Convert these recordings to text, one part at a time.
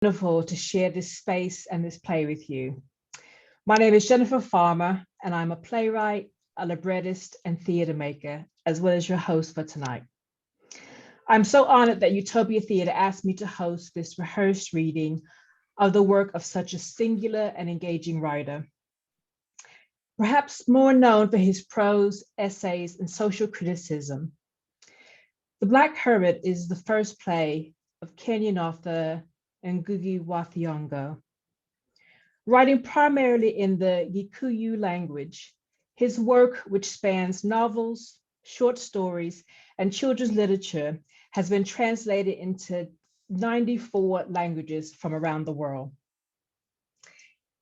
Wonderful to share this space and this play with you. My name is Jennifer Farmer, and I'm a playwright, a librettist, and theatre maker, as well as your host for tonight. I'm so honored that Utopia Theatre asked me to host this rehearsed reading of the work of such a singular and engaging writer. Perhaps more known for his prose, essays, and social criticism. The Black Hermit is the first play of Kenyan author Ngugi wa Thiong'o. Writing primarily in the Gikuyu language, his work, which spans novels, short stories, and children's literature, has been translated into 94 languages from around the world.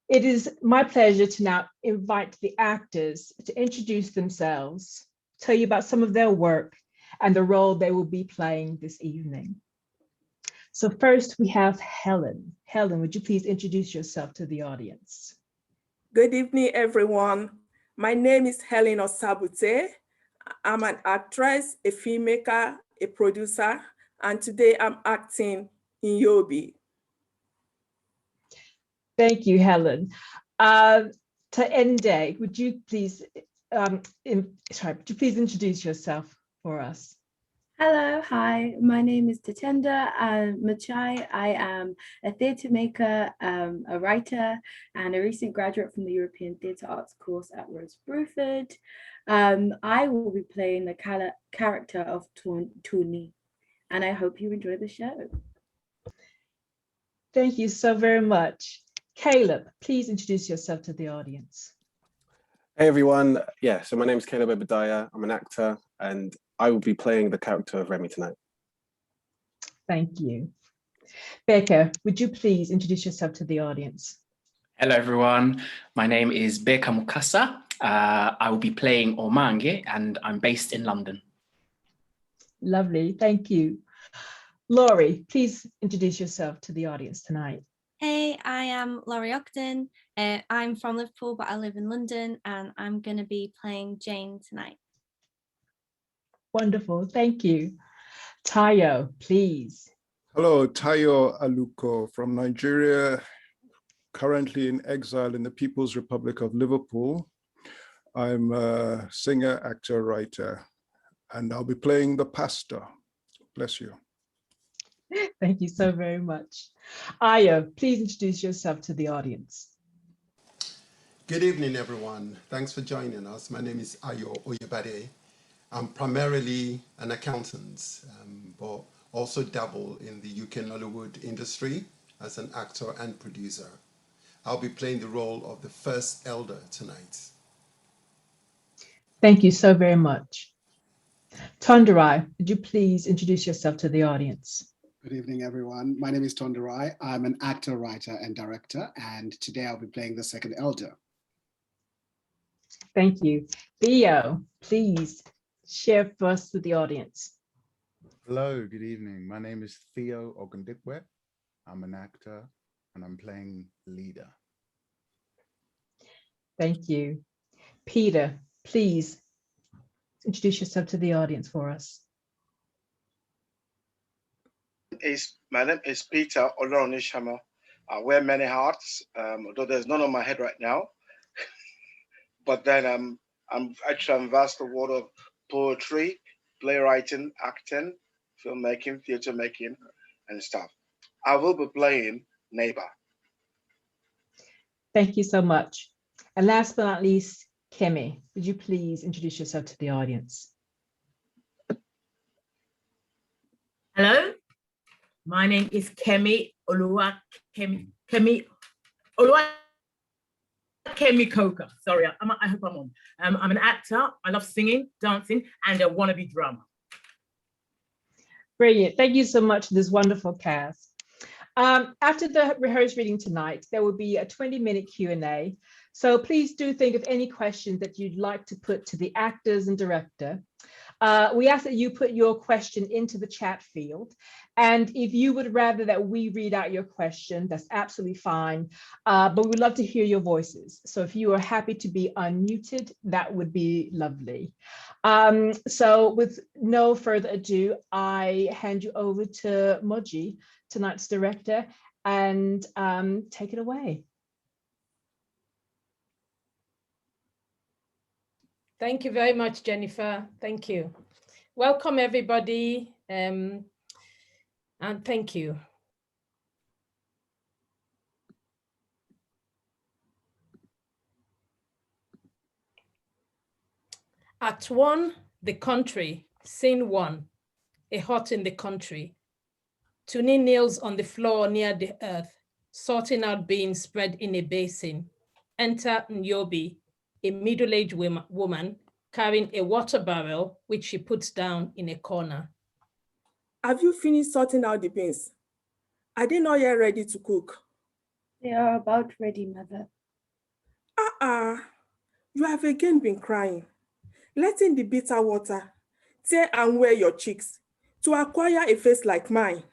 It is my pleasure to now invite the actors to introduce themselves, tell you about some of their work and the role they will be playing this evening. So first we have Helen. Helen, would you please introduce yourself to the audience? Good evening, everyone. My name is Helen Osabute. I'm an actress, a filmmaker, a producer, and today I'm acting in Yobi. Thank you, Helen. Taende, would you please introduce yourself for us? Hello, hi, my name is Tatenda Machai. I am a theatre maker, a writer, and a recent graduate from the European Theatre Arts course at Rose Bruford. I will be playing the character of Tuni, and I hope you enjoy the show. Thank you so very much. Caleb, please introduce yourself to the audience. Hey everyone, so my name is Caleb Obadiah. I'm an actor and I will be playing the character of Remy tonight. Thank you. Becca, would you please introduce yourself to the audience? Hello everyone, my name is Becca Mukasa. I will be playing Omange and I'm based in London. Lovely, thank you. Laurie, please introduce yourself to the audience tonight. Hey, I am Laurie Ogden. I'm from Liverpool, but I live in London, and I'm going to be playing Jane tonight. Wonderful, thank you. Tayo, please. Hello, Tayo Aluko from Nigeria, currently in exile in the People's Republic of Liverpool. I'm a singer, actor, writer, and I'll be playing the pastor. Bless you. Thank you so very much. Ayo, please introduce yourself to the audience. Good evening, everyone. Thanks for joining us. My name is Ayo Oyebade. I'm primarily an accountant, but also dabble in the UK Nollywood industry as an actor and producer. I'll be playing the role of the first elder tonight. Thank you so very much. Tonderai, would you please introduce yourself to the audience? Good evening, everyone. My name is Tonderai. I'm an actor, writer, and director, and today I'll be playing the second elder. Thank you. Theo, please share first with the audience. Hello, good evening. My name is Theo Ogundikwe. I'm an actor and I'm playing leader. Thank you. Peter, please introduce yourself to the audience for us. My name is Peter Olorunishama. I wear many hats, although there's none on my head right now. But then I'm actually vast the world of poetry, playwriting, acting, filmmaking, theater making, and stuff. I will be playing Neighbor. Thank you so much. And last but not least, Kemi, would you please introduce yourself to the audience? Hello, my name is Kemi Coker. Sorry, I hope I'm on. I'm an actor. I love singing, dancing, and a wannabe drummer. Brilliant. Thank you so much to this wonderful cast. After the rehearsed reading tonight, there will be a 20-minute Q&A. So please do think of any questions that you'd like to put to the actors and director. We ask that you put your question into the chat field. And if you would rather that we read out your question, that's absolutely fine. But we'd love to hear your voices. So if you are happy to be unmuted, that would be lovely. So with no further ado, I hand you over to Moji, tonight's director, and take it away. Thank you very much, Jennifer. Thank you. Welcome, everybody, and thank you. Act 1, the country, scene 1, a hut in the country. Tuni kneels on the floor near the earth, sorting out beans spread in a basin. Enter Nyobi, a middle-aged woman carrying a water barrel, which she puts down in a corner. Have you finished sorting out the beans? Are they not yet ready to cook? They are about ready, Mother. You have again been crying, letting the bitter water tear and wear your cheeks to acquire a face like mine.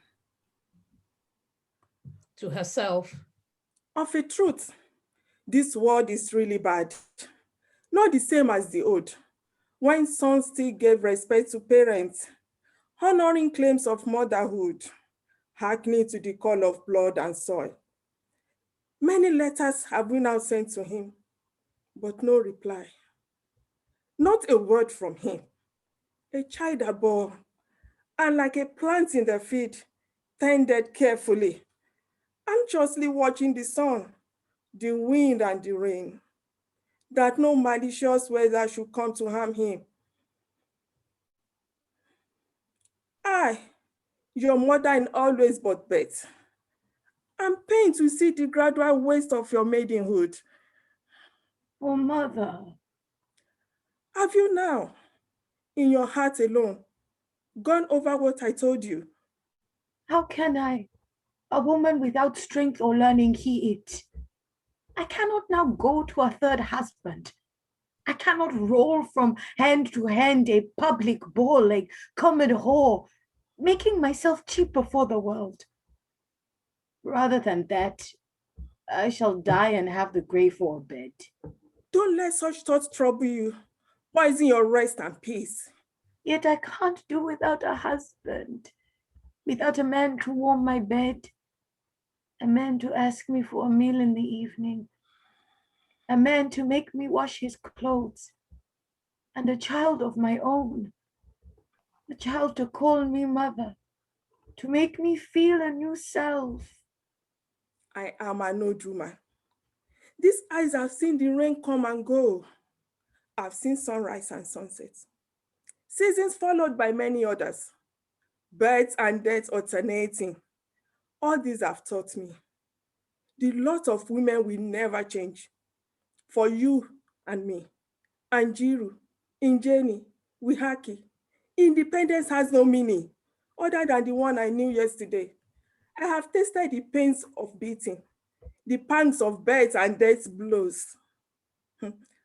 To herself. Of a truth, this world is really bad. Not the same as the old, when sons still gave respect to parents, honoring claims of motherhood, hearkening to the call of blood and soil. Many letters have been now sent to him, but no reply. Not a word from him. A child abhorred, and like a plant in the field, tended carefully, anxiously watching the sun, the wind, and the rain, that no malicious weather should come to harm him. I, your mother in all ways but birth, am pained to see the gradual waste of your maidenhood. Oh, Mother. Have you now, in your heart alone, gone over what I told you? How can I, a woman without strength or learning, hear it? I cannot now go to a third husband. I cannot roll from hand to hand a public bore like common whore, making myself cheap before the world. Rather than that, I shall die and have the grave for a bed. Don't let such thoughts trouble you, poison your rest and peace. Yet I can't do without a husband, without a man to warm my bed, a man to ask me for a meal in the evening, a man to make me wash his clothes, and a child of my own, a child to call me mother, to make me feel a new self. I am an old woman. These eyes have seen the rain come and go. I've seen sunrise and sunset, seasons followed by many others, births and deaths alternating. All these have taught me the lot of women will never change. For you and me, Anjiru, Injeni, Wihaki, independence has no meaning other than the one I knew yesterday. I have tasted the pains of beating, the pangs of birth and death blows.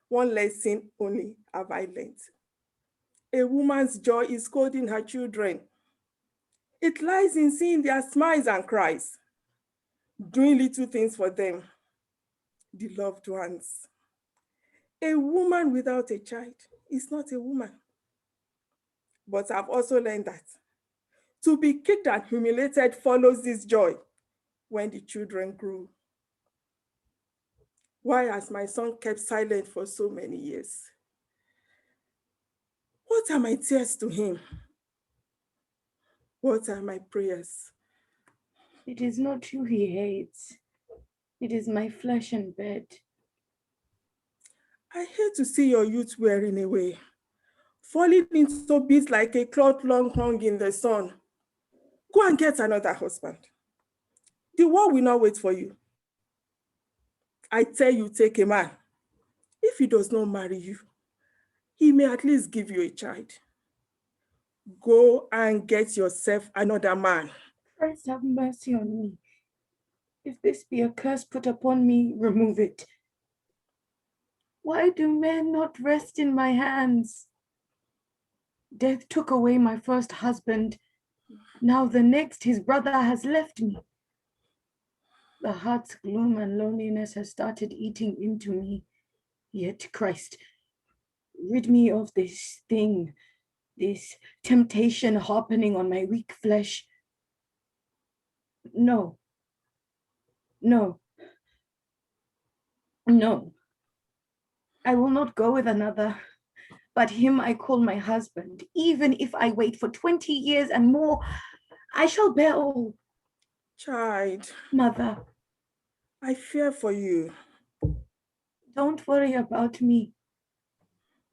One lesson only have I learned. A woman's joy is scolding her children. It lies in seeing their smiles and cries, doing little things for them, the loved ones. A woman without a child is not a woman. But I've also learned that to be kicked and humiliated follows this joy when the children grow. Why has my son kept silent for so many years? What are my tears to him? What are my prayers? It is not you he hates. It is my flesh and bed. I hate to see your youth wearing away, falling into bits like a cloth long hung in the sun. Go and get another husband. The world will not wait for you. I tell you, take a man. If he does not marry you, he may at least give you a child. Go and get yourself another man. Christ have mercy on me. If this be a curse put upon me, remove it. Why do men not rest in my hands? Death took away my first husband. Now the next, his brother, has left me. The heart's gloom and loneliness has started eating into me. Yet, Christ, rid me of this thing, this temptation harpening on my weak flesh. No, No. No. I will not go with another, but him I call my husband. Even if I wait for 20 years and more, I shall bear all. Child. Mother. I fear for you. Don't worry about me.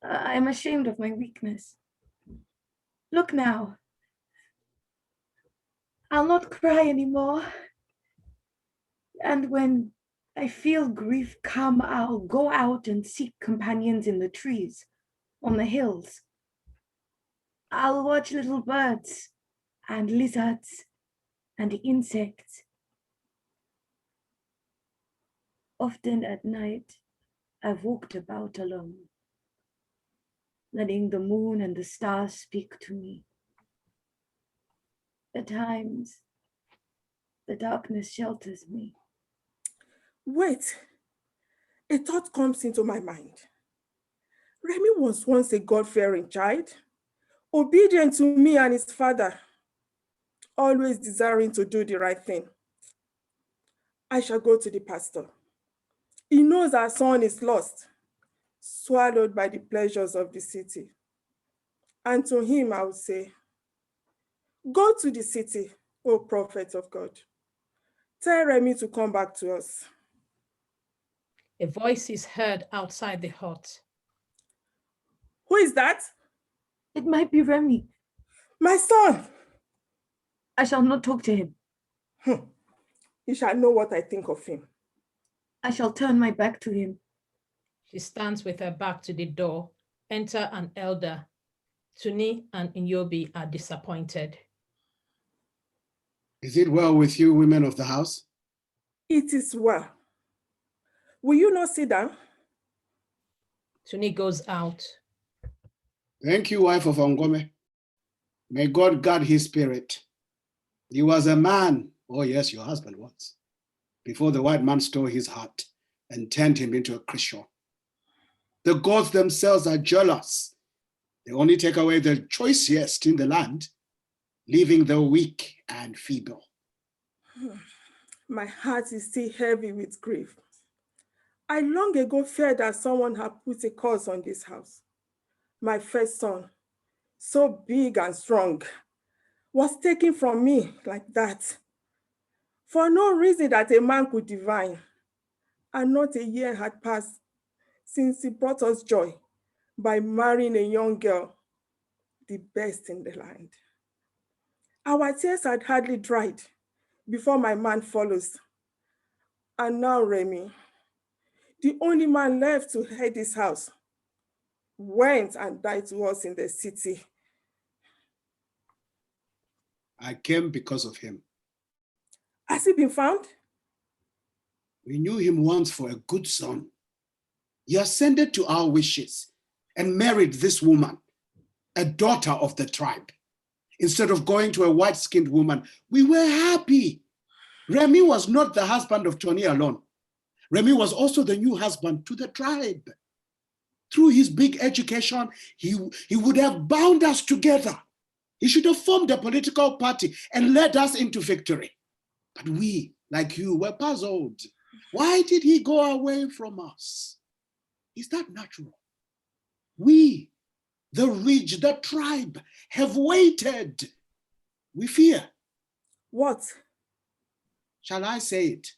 I am ashamed of my weakness. Look now. I'll not cry anymore. And when I feel grief come, I'll go out and seek companions in the trees, on the hills. I'll watch little birds and lizards and insects. Often at night, I've walked about alone, letting the moon and the stars speak to me. At times, the darkness shelters me. Wait, a thought comes into my mind. Remy was once a God-fearing child, obedient to me and his father, always desiring to do the right thing. I shall go to the pastor. He knows our son is lost, swallowed by the pleasures of the city. And to him I will say, go to the city, O prophet of God. Tell Remy to come back to us. A voice is heard outside the hut. Who is that? It might be Remy. My son. I shall not talk to him. He shall know what I think of him. I shall turn my back to him. She stands with her back to the door. Enter an elder. Tuni and Inyobi are disappointed. Is it well with you, women of the house? It is well. Will you not sit down? Tuni goes out. Thank you, wife of Ongome. May God guard his spirit. He was a man, oh yes, your husband was, before the white man stole his heart and turned him into a Christian. The gods themselves are jealous. They only take away the choicest in the land, leaving the weak and feeble. My heart is still heavy with grief. I long ago feared that someone had put a curse on this house. My first son, so big and strong, was taken from me like that, for no reason that a man could divine. And not a year had passed since he brought us joy by marrying a young girl, the best in the land. Our tears had hardly dried before my man follows. And now Remy, the only man left to head this house, went and died to us in the city. I came because of him. Has he been found? We knew him once for a good son. He ascended to our wishes and married this woman, a daughter of the tribe. Instead of going to a white-skinned woman, we were happy. Remy was not the husband of Tony alone. Remy was also the new husband to the tribe. Through his big education, he would have bound us together. He should have formed a political party and led us into victory. But we, like you, were puzzled. Why did he go away from us? Is that natural? We, the ridge, the tribe, have waited. We fear. What? Shall I say it?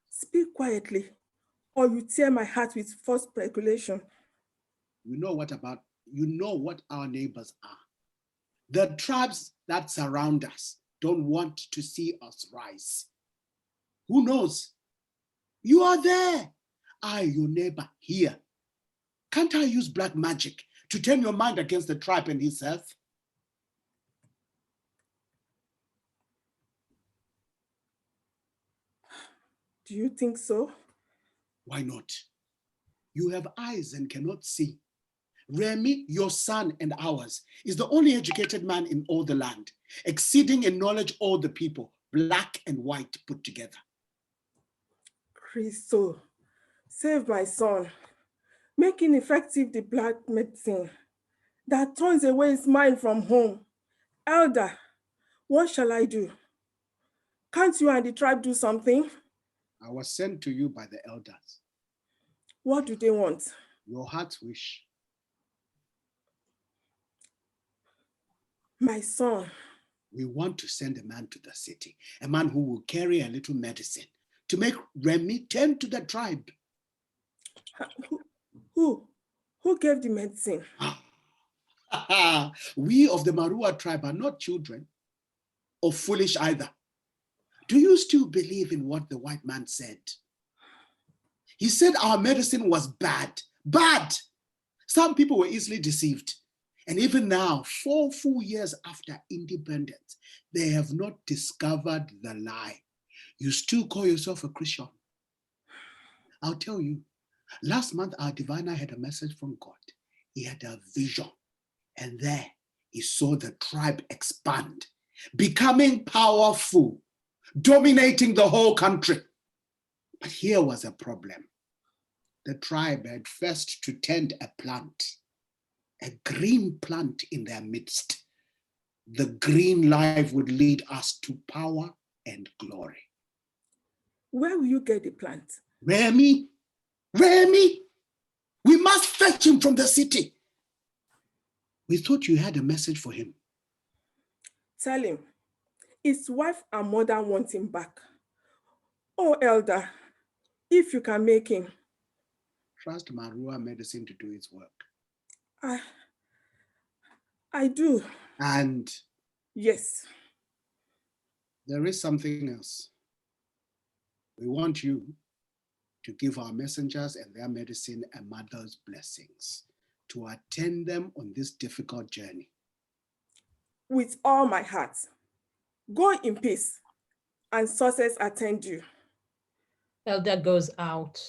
Speak quietly, or you tear my heart with false speculation. You know what our neighbors are. The tribes that surround us don't want to see us rise. Who knows? You are there. I, your neighbor, here. Can't I use black magic to turn your mind against the tribe and himself? Do you think so? Why not? You have eyes and cannot see. Remy, your son and ours, is the only educated man in all the land, exceeding in knowledge all the people, black and white put together. Christo, save my son, making effective the black medicine that turns away his mind from home. Elder, what shall I do? Can't you and the tribe do something? I was sent to you by the elders. What do they want? Your heart's wish. My son. We want to send a man to the city, a man who will carry a little medicine to make Remy tend to the tribe. Who gave the medicine? We of the Marua tribe are not children or foolish either. Do you still believe in what the white man said? He said our medicine was bad, bad. Some people were easily deceived. And even now, 4 full years after independence, they have not discovered the lie. You still call yourself a Christian. I'll tell you, last month, our diviner had a message from God. He had a vision, and there he saw the tribe expand, becoming powerful, dominating the whole country. But here was a problem. The tribe had first to tend a plant, a green plant in their midst. The green life would lead us to power and glory. Where will you get the plant? Remy, we must fetch him from the city. We thought you had a message for him. Tell him, his wife and mother want him back. Oh, elder, if you can make him. Trust Marua medicine to do its work. I do. And? Yes. There is something else. We want you to give our messengers and their medicine a mother's blessings, to attend them on this difficult journey. With all my heart. Go in peace, and success attend you. Elder goes out.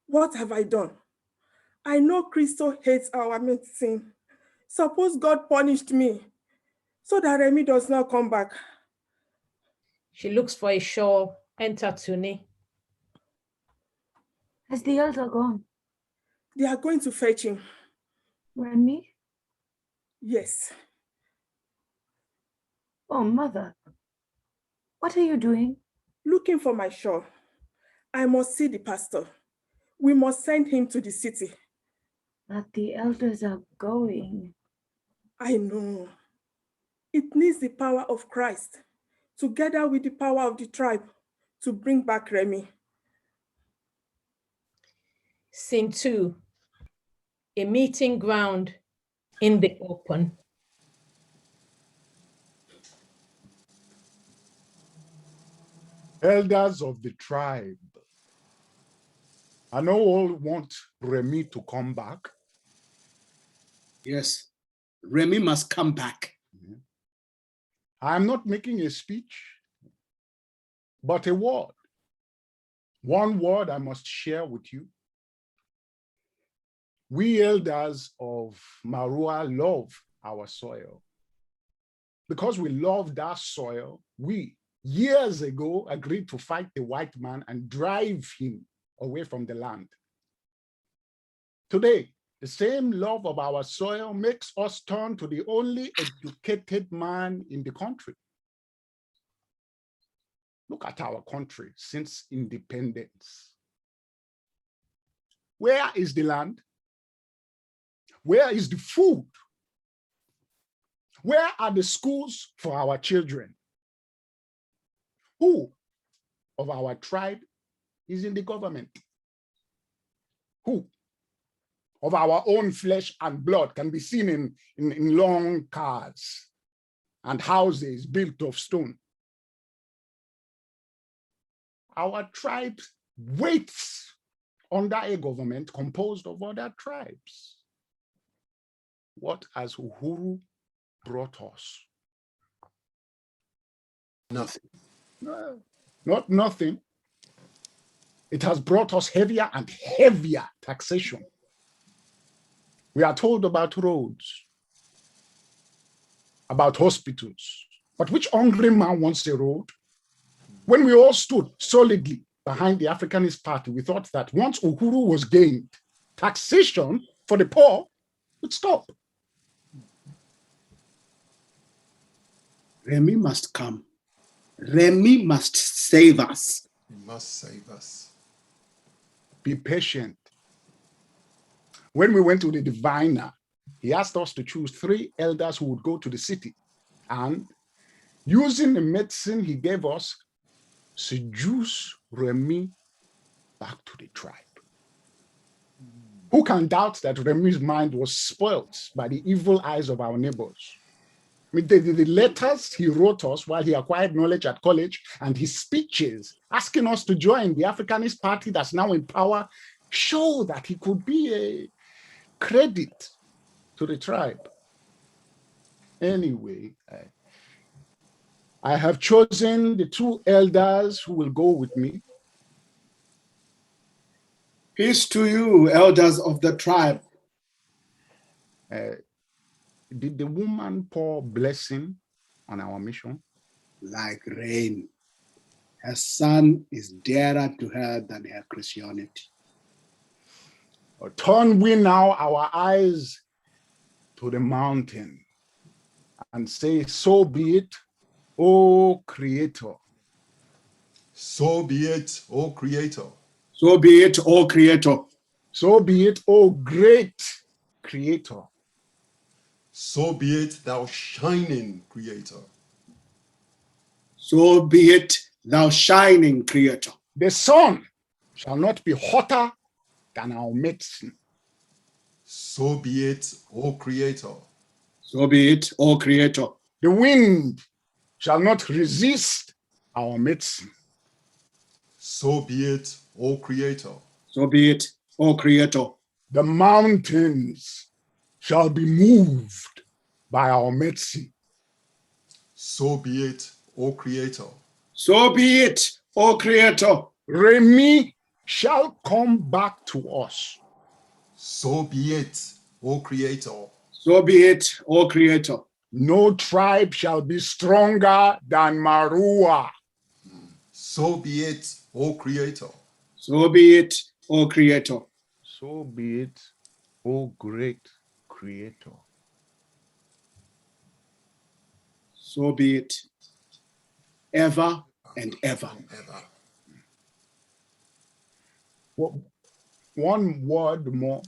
What have I done? I know Crystal hates our medicine. Suppose God punished me so that Remy does not come back. She looks for a shawl. Enter Tuni. Has the elder gone? They are going to fetch him. Remy? Yes. Oh, mother. What are you doing? Looking for my shawl. I must see the pastor. We must send him to the city. But the elders are going. I know. It needs the power of Christ, together with the power of the tribe, to bring back Remy. Scene 2. A meeting ground in the open. Elders of the tribe, I know all want Remy to come back. Yes, Remy must come back. I'm not making a speech, but a word. One word I must share with you. We elders of Marua love our soil. Because we love that soil, we years ago agreed to fight the white man and drive him away from the land. Today, the same love of our soil makes us turn to the only educated man in the country. Look at our country since independence. Where is the land? Where is the food? Where are the schools for our children? Who of our tribe is in the government? Who of our own flesh and blood can be seen in long cars and houses built of stone? Our tribe waits under a government composed of other tribes. What has Uhuru brought us? Nothing. No, not nothing. It has brought us heavier and heavier taxation. We are told about roads, about hospitals, but which hungry man wants a road? When we all stood solidly behind the Africanist Party, we thought that once Uhuru was gained, taxation for the poor would stop. Remy must come. Remy must save us. He must save us. Be patient. When we went to the diviner, he asked us to choose 3 elders who would go to the city and, using the medicine he gave us, seduce Remy back to the tribe. Who can doubt that Remy's mind was spoilt by the evil eyes of our neighbors? I mean, the letters he wrote us while he acquired knowledge at college and his speeches asking us to join the Africanist party that's now in power show that he could be a credit to the tribe. Anyway, I have chosen the 2 elders who will go with me. Peace to you, elders of the tribe. Did the woman pour blessing on our mission? Like rain. Her son is dearer to her than her Christianity. Or turn we now our eyes to the mountain and say, so be it, O Creator. So be it, O Creator. So be it, O Creator. So be it, O great Creator. So be it, thou shining Creator. So be it, thou shining Creator. The sun shall not be hotter than our medicine. So be it, O Creator. So be it, O Creator. The wind shall not resist our medicine. So be it, O Creator. So be it, O Creator. The mountains shall be moved by our medicine. So be it, O Creator. So be it, O Creator. Remy shall come back to us. So be it, O Creator. So be it, O Creator. No tribe shall be stronger than Marua. So be it, O Creator. So be it, O Creator. So be it, O great Creator. So be it, ever and ever. Well, one word more.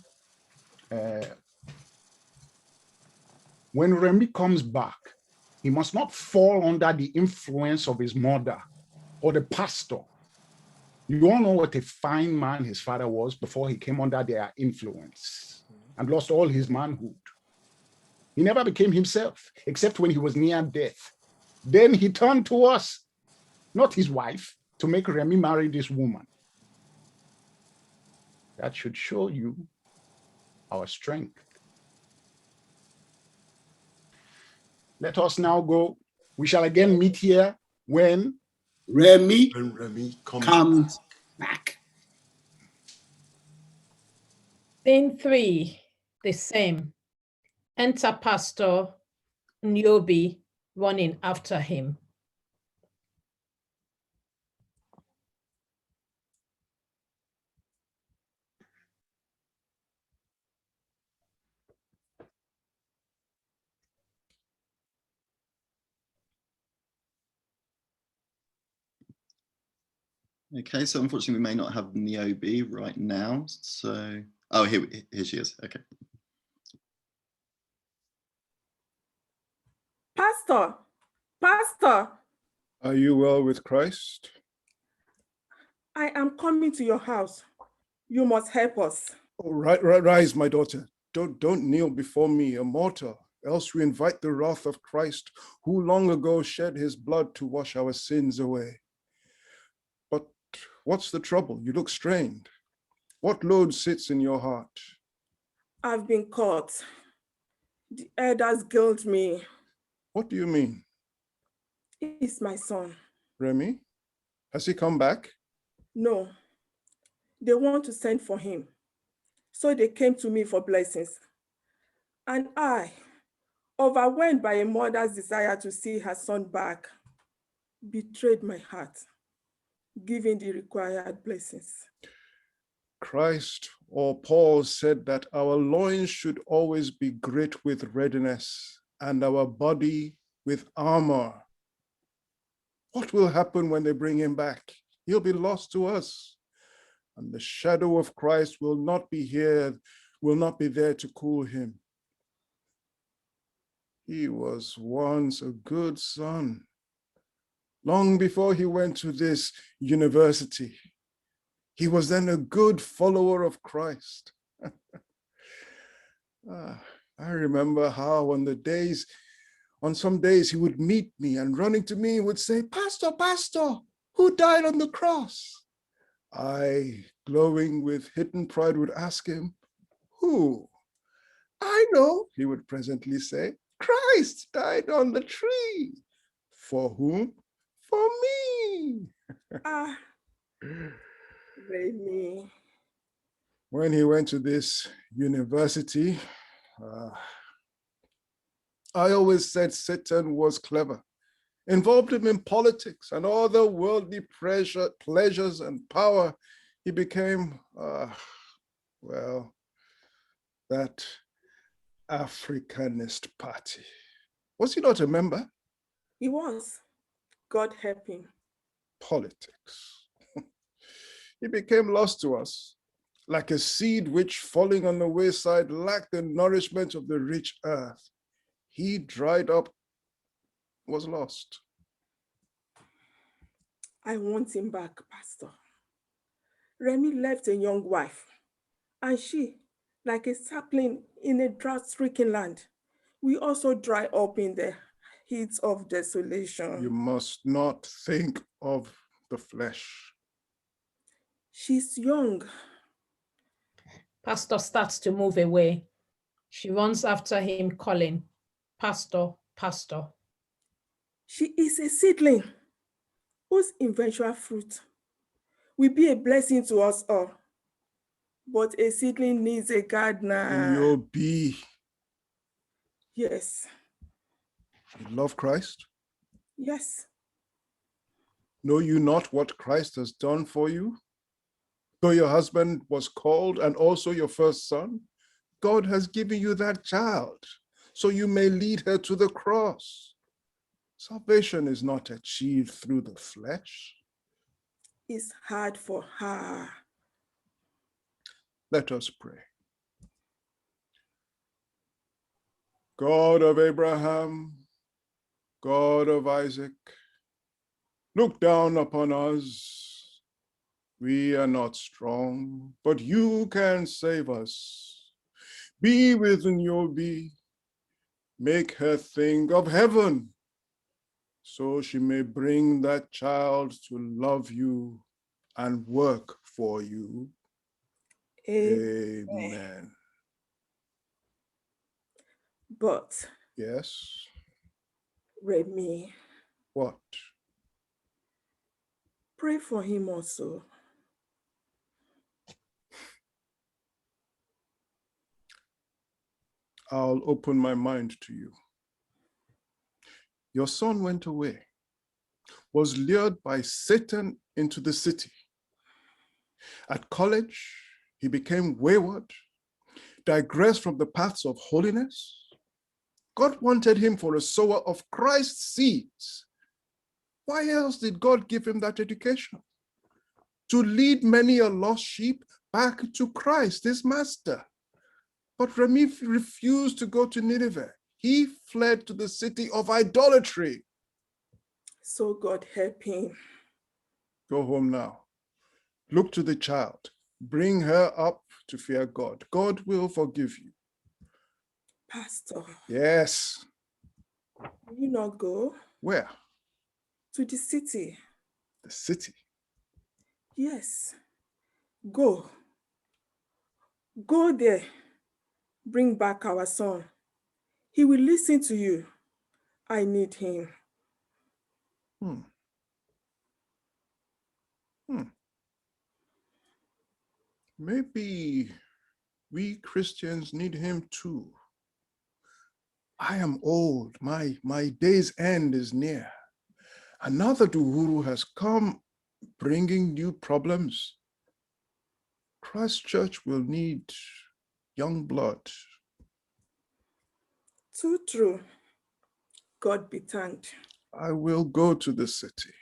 When Remy comes back, he must not fall under the influence of his mother or the pastor. You all know what a fine man his father was before he came under their influence and lost all his manhood. He never became himself, except when he was near death. Then he turned to us, not his wife, to make Remy marry this woman. That should show you our strength. Let us now go. We shall again meet here when Remy comes back. Scene 3, the same. Enter Pastor Nyobi running after him. Okay, so unfortunately we may not have Niobe right now. So, oh, here she is. Okay. Pastor. Are you well with Christ? I am coming to your house. You must help us. Oh, rise, my daughter. Don't kneel before me, a mortal, else we invite the wrath of Christ, who long ago shed his blood to wash our sins away. But what's the trouble? You look strained. What load sits in your heart? I've been caught. The elders guilt me. What do you mean? He's my son. Remy? Has he come back? No. They want to send for him. So they came to me for blessings. And I, overwhelmed by a mother's desire to see her son back, betrayed my heart, giving the required blessings. Christ or Paul said that our loins should always be girt with readiness and our body with armor. What will happen when they bring him back? He'll be lost to us. And the shadow of Christ will not be there to cool him. He was once a good son. Long before he went to this university, he was then a good follower of Christ. I remember how on some days he would meet me and running to me would say, "Pastor, Pastor, who died on the cross?" I, glowing with hidden pride, would ask him, "Who?" "I know," he would presently say, "Christ died on the tree." "For whom?" "For me." Remy. When he went to this university, I always said Satan was clever, involved him in politics and other worldly pleasures and power. He became, well, that Africanist party. Was he not a member? He was. God help him. Politics. He became lost to us, like a seed which, falling on the wayside, lacked the nourishment of the rich earth. He dried up, was lost. I want him back, Pastor. Remy left a young wife, and she, like a sapling in a drought-stricken land, we also dry up in the heat of desolation. You must not think of the flesh. She's young. Pastor starts to move away. She runs after him, calling, "Pastor, Pastor." She is a seedling whose eventual fruit will be a blessing to us all. But a seedling needs a gardener. You'll be. Yes. You love Christ? Yes. Know you not what Christ has done for you? Though your husband was called and also your first son, God has given you that child so you may lead her to the cross. Salvation is not achieved through the flesh. It's hard for her. Let us pray. God of Abraham, God of Isaac, look down upon us. We are not strong, but you can save us. Be with Nyobi. Make her think of heaven, so she may bring that child to love you and work for you. Amen. But yes, Remy, what? Pray for him also. I'll open my mind to you. Your son went away, was lured by Satan into the city. At college, he became wayward, digressed from the paths of holiness. God wanted him for a sower of Christ's seeds. Why else did God give him that education? To lead many a lost sheep back to Christ, his master. But Remy refused to go to Nineveh. He fled to the city of idolatry. So God help him. Go home now. Look to the child. Bring her up to fear God. God will forgive you. Pastor. Yes. Will you not go? Where? To the city. The city? Yes. Go. Go there. Bring back our son. He will listen to you. I need him. Maybe we Christians need him too. I am old. My day's end is near. Another Uhuru has come, bringing new problems. Christ Church will need young blood. Too true. God be thanked. I will go to the city.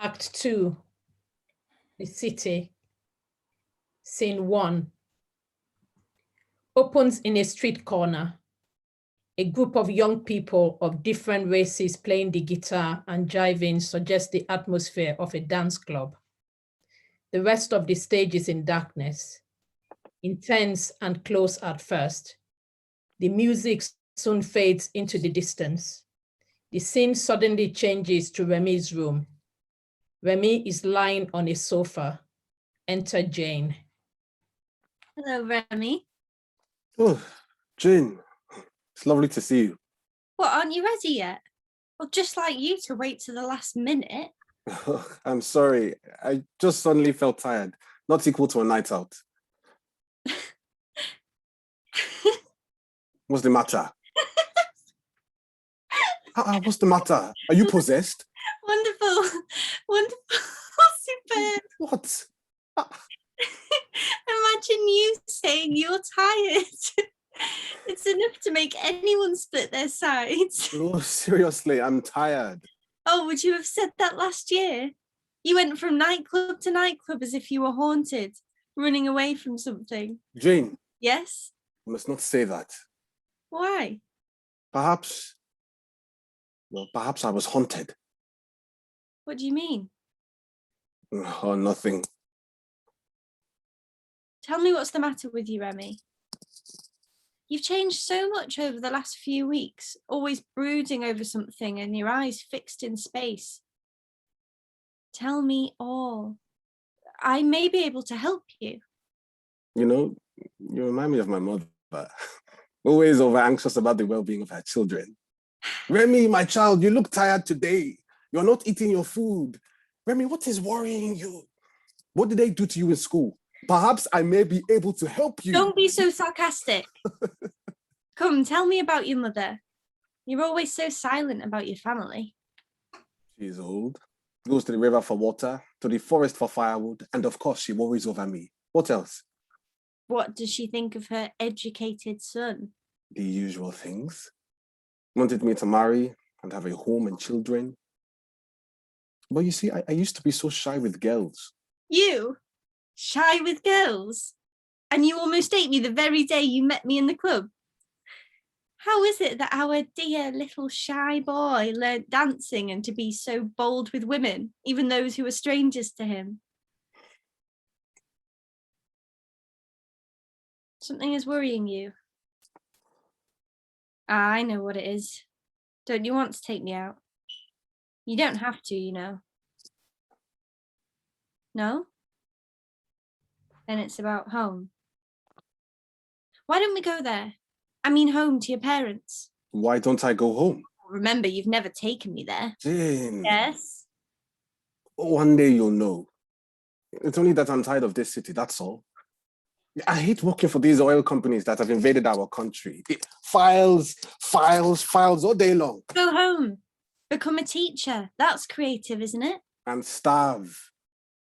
Act 2, the city. Scene 1. Opens in a street corner. A group of young people of different races playing the guitar and jiving suggests the atmosphere of a dance club. The rest of the stage is in darkness, intense and close at first. The music soon fades into the distance. The scene suddenly changes to Remy's room. Remy is lying on a sofa. Enter Jane. Hello, Remy. Oh, Jane, it's lovely to see you. What, aren't you ready yet? Well, just like you to wait to the last minute. I'm sorry. I just suddenly felt tired. Not equal to a night out. What's the matter? What's the matter? Are you possessed? Wonderful. Wonderful. Superb. What? Imagine you saying you're tired. It's enough to make anyone split their sides. Oh, seriously, I'm tired. Oh, would you have said that last year? You went from nightclub to nightclub as if you were haunted, running away from something. Jane. Yes? You must not say that. Why? Perhaps I was haunted. What do you mean? Oh, nothing. Tell me what's the matter with you, Remy. You've changed so much over the last few weeks, always brooding over something and your eyes fixed in space. Tell me all. I may be able to help you. You know, you remind me of my mother, always over anxious about the well-being of her children. Remy, my child, you look tired today. You're not eating your food. Remy, what is worrying you? What did they do to you in school? Perhaps I may be able to help you. Don't be so sarcastic. Come, tell me about your mother. You're always so silent about your family. She's old, goes to the river for water, to the forest for firewood, and of course she worries over me. What else? What does she think of her educated son? The usual things. Wanted me to marry and have a home and children. But you see, I used to be so shy with girls. You? Shy with girls? And you almost ate me the very day you met me in the club? How is it that our dear little shy boy learnt dancing and to be so bold with women, even those who were strangers to him? Something is worrying you. I know what it is. Don't you want to take me out? You don't have to, you know. No? Then it's about home. Why don't we go there? I mean home to your parents. Why don't I go home? Remember, you've never taken me there. Jane. Yes? One day you'll know. It's only that I'm tired of this city, that's all. I hate working for these oil companies that have invaded our country. Files all day long. Go home. Become a teacher. That's creative, isn't it? And starve,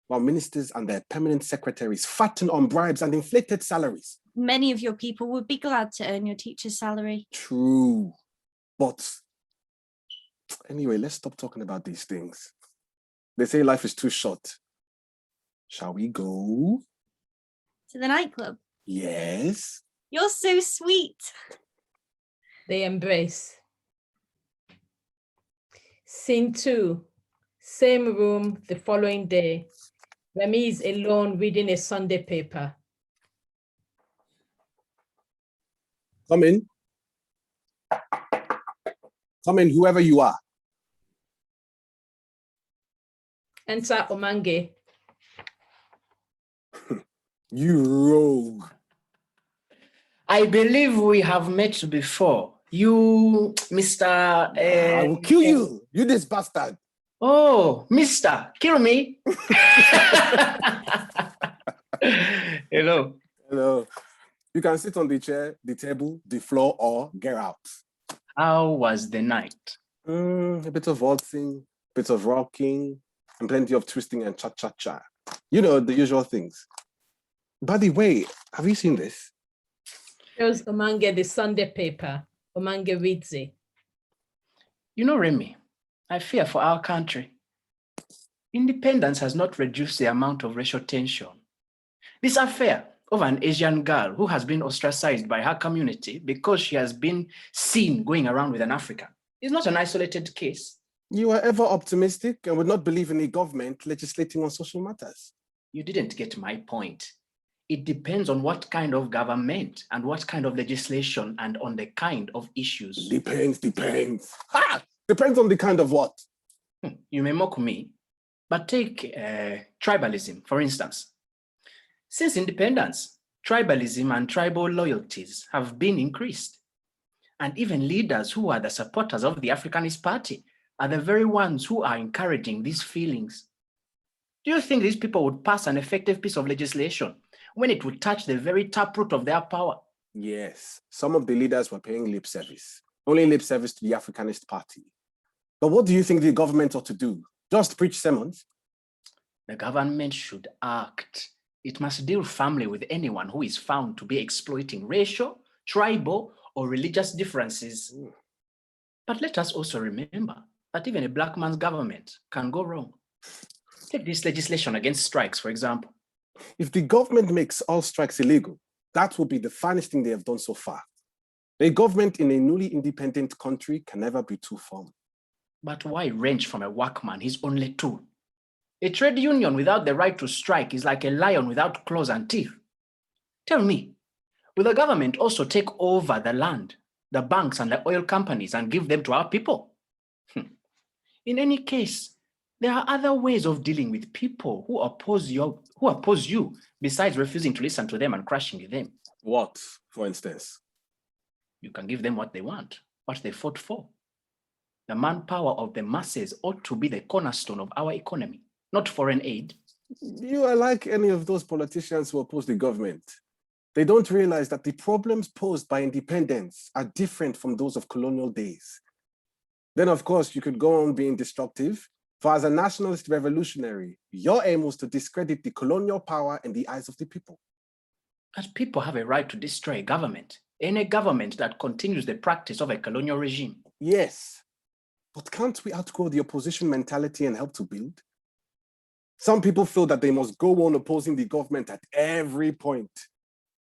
while ministers and their permanent secretaries fatten on bribes and inflated salaries. Many of your people would be glad to earn your teacher's salary. True. But anyway, let's stop talking about these things. They say life is too short. Shall we go? To the nightclub? Yes. You're so sweet. They embrace. Scene 2, same room the following day. Remy is alone reading a Sunday paper. Come in. Come in, whoever you are. Enter Omange. You rogue. I believe we have met before. You, Mr. I will kill you, you this bastard. Oh, Mr. Kill me. Hello. Hello. You can sit on the chair, the table, the floor, or get out. How was the night? A bit of waltzing, a bit of rocking, and plenty of twisting and cha-cha-cha. You know, the usual things. By the way, have you seen this? Shows Omange the Sunday paper. Omange. You know, Remy, I fear for our country. Independence has not reduced the amount of racial tension. This affair of an Asian girl who has been ostracized by her community because she has been seen going around with an African is not an isolated case. You are ever optimistic and would not believe in a government legislating on social matters. You didn't get my point. It depends on what kind of government and what kind of legislation and on the kind of issues. Depends. Ha! Depends on the kind of what? You may mock me, but take tribalism, for instance. Since independence, tribalism and tribal loyalties have been increased. And even leaders who are the supporters of the Africanist Party are the very ones who are encouraging these feelings. Do you think these people would pass an effective piece of legislation when it would touch the very taproot of their power? Yes, some of the leaders were paying lip service, only lip service to the Africanist Party. But what do you think the government ought to do? Just preach sermons? The government should act. It must deal firmly with anyone who is found to be exploiting racial, tribal, or religious differences. But let us also remember that even a black man's government can go wrong. Take this legislation against strikes, for example. If the government makes all strikes illegal, that will be the finest thing they have done so far. A government in a newly independent country can never be too firm. But why wrench from a workman his only tool? A trade union without the right to strike is like a lion without claws and teeth. Tell me, will the government also take over the land, the banks and the oil companies and give them to our people? In any case, there are other ways of dealing with people who oppose you besides refusing to listen to them and crashing with them. What, for instance? You can give them what they want, what they fought for. The manpower of the masses ought to be the cornerstone of our economy, not foreign aid. You are like any of those politicians who oppose the government. They don't realize that the problems posed by independence are different from those of colonial days. Then, of course, you could go on being destructive, for as a nationalist revolutionary, your aim was to discredit the colonial power in the eyes of the people. But people have a right to destroy a government, any government that continues the practice of a colonial regime. Yes, but can't we outgrow the opposition mentality and help to build? Some people feel that they must go on opposing the government at every point.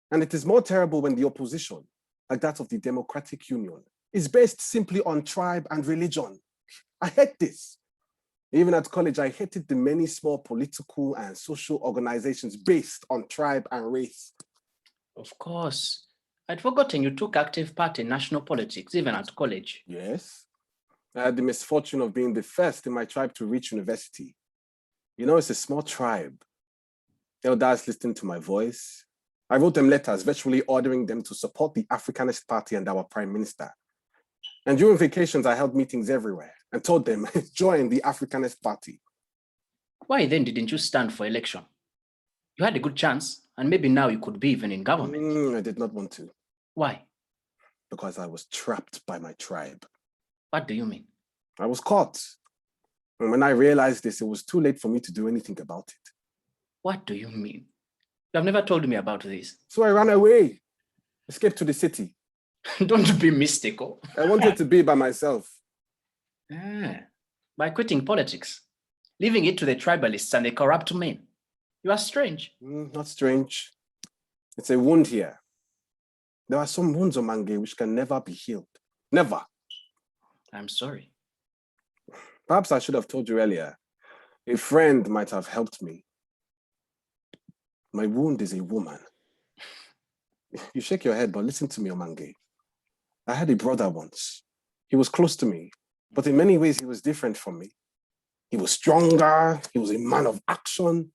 And it is more terrible when the opposition, like that of the Democratic Union, is based simply on tribe and religion. I hate this. Even at college, I hated the many small political and social organizations based on tribe and race. Of course. I'd forgotten you took active part in national politics, even at college. Yes. I had the misfortune of being the first in my tribe to reach university. You know, it's a small tribe. Elders listened to my voice. I wrote them letters virtually ordering them to support the Africanist Party and our Prime Minister. And during vacations, I held meetings everywhere and told them, join the Africanist Party. Why then didn't you stand for election? You had a good chance, and maybe now you could be even in government. I did not want to. Why? Because I was trapped by my tribe. What do you mean? I was caught. And when I realized this, it was too late for me to do anything about it. What do you mean? You have never told me about this. So I ran away, escaped to the city. Don't be mystical. I wanted to be by myself. By quitting politics, leaving it to the tribalists and the corrupt men. You are strange. Not strange. It's a wound here. There are some wounds, Omange, which can never be healed. Never. I'm sorry. Perhaps I should have told you earlier. A friend might have helped me. My wound is a woman. You shake your head, but listen to me, Omange. I had a brother once. He was close to me, but in many ways he was different from me. He was stronger, he was a man of action.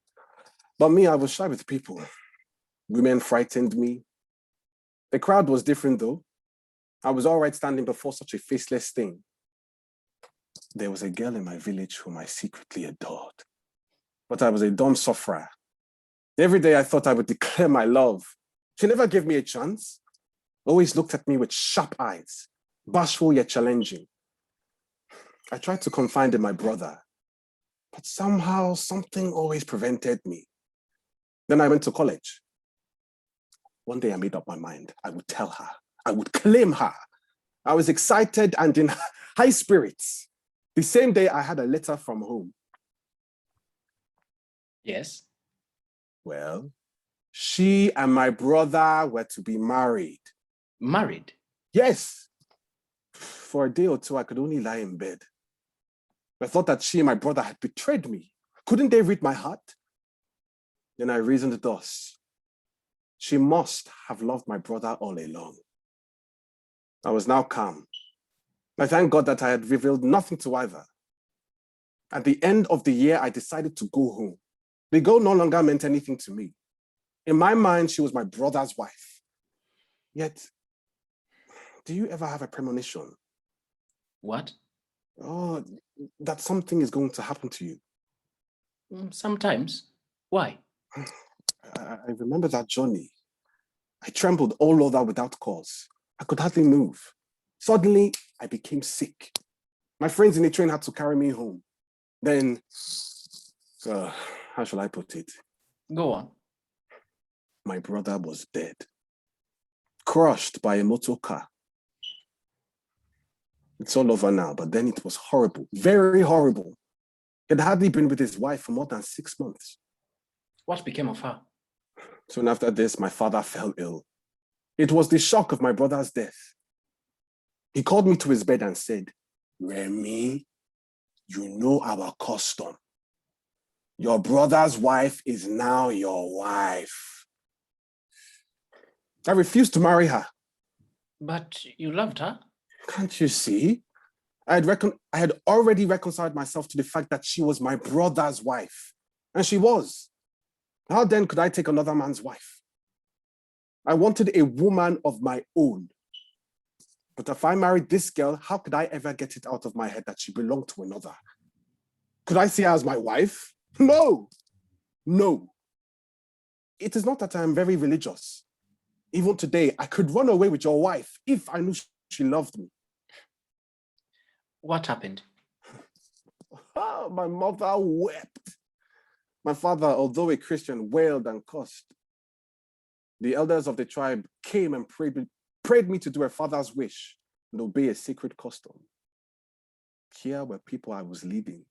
But me, I was shy with people. Women frightened me. The crowd was different though. I was all right standing before such a faceless thing. There was a girl in my village whom I secretly adored. But I was a dumb sufferer. Every day I thought I would declare my love. She never gave me a chance. Always looked at me with sharp eyes, bashful yet challenging. I tried to confide in my brother, but somehow something always prevented me. Then I went to college. One day I made up my mind. I would tell her. I would claim her. I was excited and in high spirits. The same day I had a letter from home. Yes. Well, she and my brother were to be married. Married? Yes. For a day or two, I could only lie in bed. I thought that she and my brother had betrayed me. Couldn't they read my heart? Then I reasoned thus. She must have loved my brother all along. I was now calm. I thank God that I had revealed nothing to either. At the end of the year, I decided to go home. The girl no longer meant anything to me. In my mind, she was my brother's wife. Yet, do you ever have a premonition? What? Oh, that something is going to happen to you. Sometimes. Why? I remember that journey. I trembled all over without cause. I could hardly move. Suddenly, I became sick. My friends in the train had to carry me home. Then, how shall I put it? Go on. My brother was dead, crushed by a motor car. It's all over now, but then it was horrible, very horrible. He had hardly been with his wife for more than 6 months. What became of her? Soon after this, my father fell ill. It was the shock of my brother's death. He called me to his bed and said, "Remy, you know our custom. Your brother's wife is now your wife." I refused to marry her. But you loved her? Can't you see? I had already reconciled myself to the fact that she was my brother's wife. And she was. How then could I take another man's wife? I wanted a woman of my own. But if I married this girl, how could I ever get it out of my head that she belonged to another? Could I see her as my wife? No. No. It is not that I am very religious. Even today, I could run away with your wife if I knew she loved me. What happened? Oh, my mother wept. My father, although a Christian, wailed and cursed. The elders of the tribe came and prayed me to do a father's wish and obey a sacred custom. Here were people I was leading.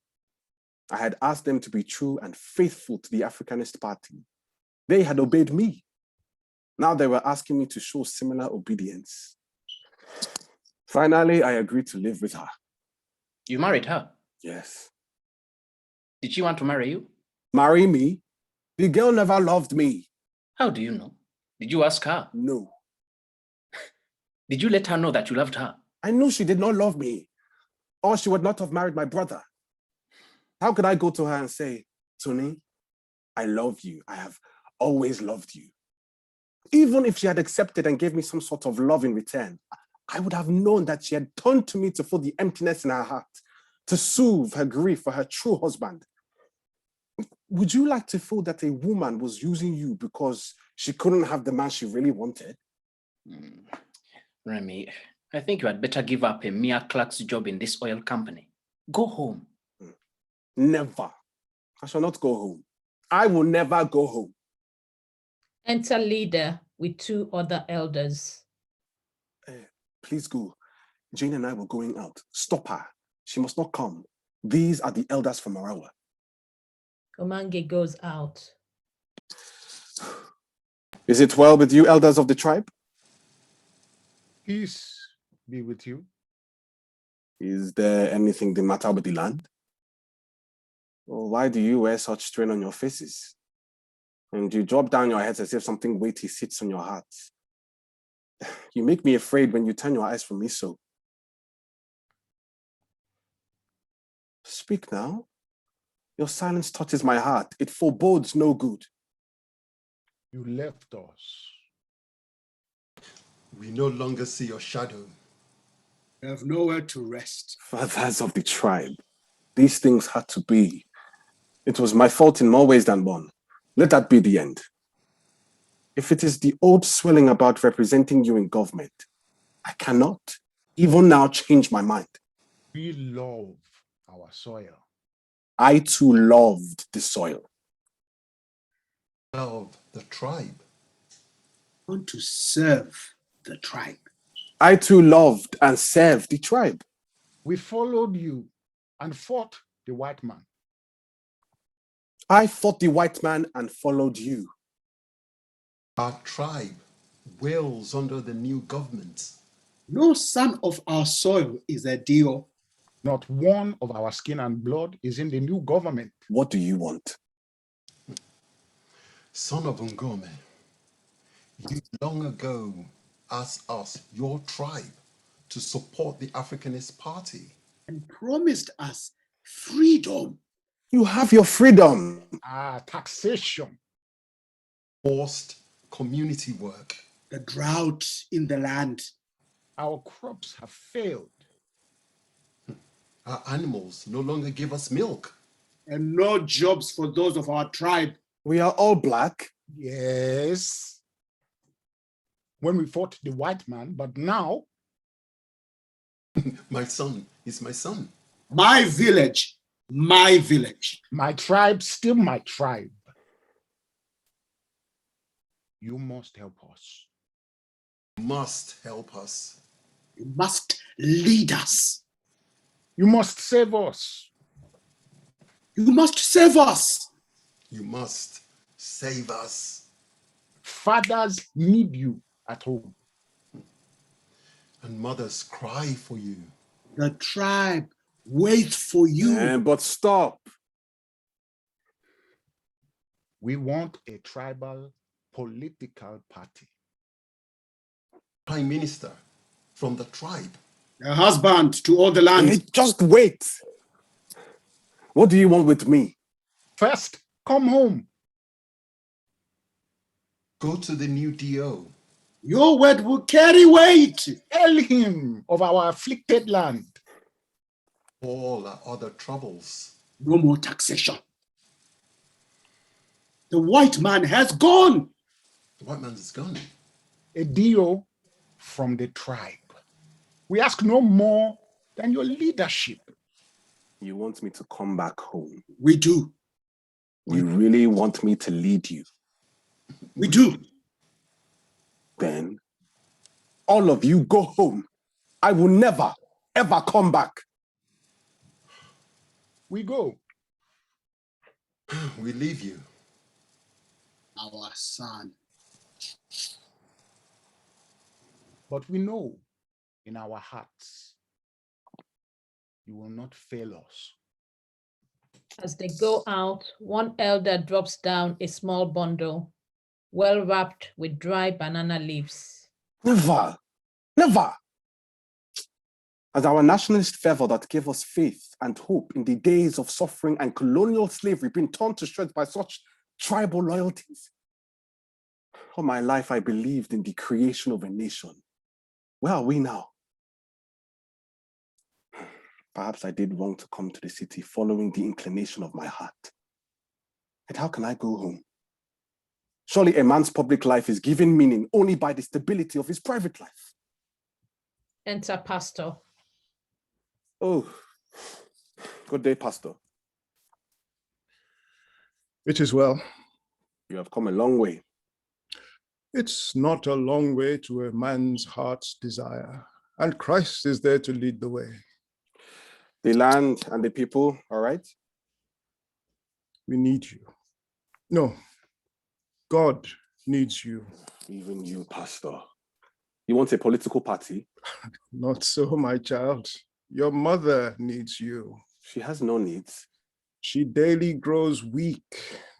I had asked them to be true and faithful to the Africanist Party. They had obeyed me. Now they were asking me to show similar obedience. Finally, I agreed to live with her. You married her? Yes. Did she want to marry you? Marry me? The girl never loved me. How do you know? Did you ask her? No. Did you let her know that you loved her? I knew she did not love me, or she would not have married my brother. How could I go to her and say, "Tony, I love you. I have always loved you"? Even if she had accepted and gave me some sort of love in return, I would have known that she had turned to me to fill the emptiness in her heart, to soothe her grief for her true husband. Would you like to feel that a woman was using you because she couldn't have the man she really wanted? Remy, I think you had better give up a mere clerk's job in this oil company. Go home. Never. I shall not go home. I will never go home. Enter leader with 2 other elders. Please go. Jane and I were going out. Stop her. She must not come. These are the elders from Marawa. Komange goes out. Is it well with you, elders of the tribe? Peace be with you. Is there anything the matter with the land? Well, why do you wear such strain on your faces? And you drop down your heads as if something weighty sits on your hearts. You make me afraid when you turn your eyes from me so. Speak now. Your silence touches my heart. It forebodes no good. You left us. We no longer see your shadow. We have nowhere to rest. Fathers of the tribe, these things had to be. It was my fault in more ways than one. Let that be the end. If it is the old swelling about representing you in government, I cannot, even now, change my mind. We love our soil. I too loved the soil. Love the tribe. I want to serve the tribe. I too loved and served the tribe. We followed you and fought the white man. I fought the white man and followed you. Our tribe wails under the new government. No son of our soil is a deal. Not one of our skin and blood is in the new government. What do you want? Son of Ngome, you long ago asked us, your tribe, to support the Africanist Party. And promised us freedom. You have your freedom. Taxation. Forced community work. The drought in the land. Our crops have failed. Our animals no longer give us milk. And no jobs for those of our tribe. We are all black. Yes. When we fought the white man, but now. My son is my son. My village, my village. My tribe, still my tribe. You must help us. You must help us. You must lead us. You must save us. You must save us. You must save us. Fathers need you at home. And mothers cry for you. The tribe waits for you. But stop. We want a tribal political party. Prime Minister from the tribe. A husband to all the land. Hey, just wait. What do you want with me? First, come home. Go to the new DO. Your word will carry weight. Tell him of our afflicted land. All our other troubles. No more taxation. The white man has gone. The white man is gone. A DO from the tribe. We ask no more than your leadership. You want me to come back home? We do. You really want me to lead you? We do. Then all of you go home. I will never, ever come back. We go. We leave you. Our son. But we know in our hearts, you will not fail us. As they go out, one elder drops down a small bundle, well wrapped with dry banana leaves. Never, never. As our nationalist fervor that gave us faith and hope in the days of suffering and colonial slavery been torn to shreds by such tribal loyalties. All my life I believed in the creation of a nation. Where are we now? Perhaps I did wrong to come to the city following the inclination of my heart. But how can I go home? Surely a man's public life is given meaning only by the stability of his private life. Enter pastor. Oh, good day, Pastor. It is well. You have come a long way. It's not a long way to a man's heart's desire, and Christ is there to lead the way. The land and the people, all right? We need you. No, God needs you. Even you, Pastor. You want a political party? Not so, my child. Your mother needs you. She has no needs. She daily grows weak.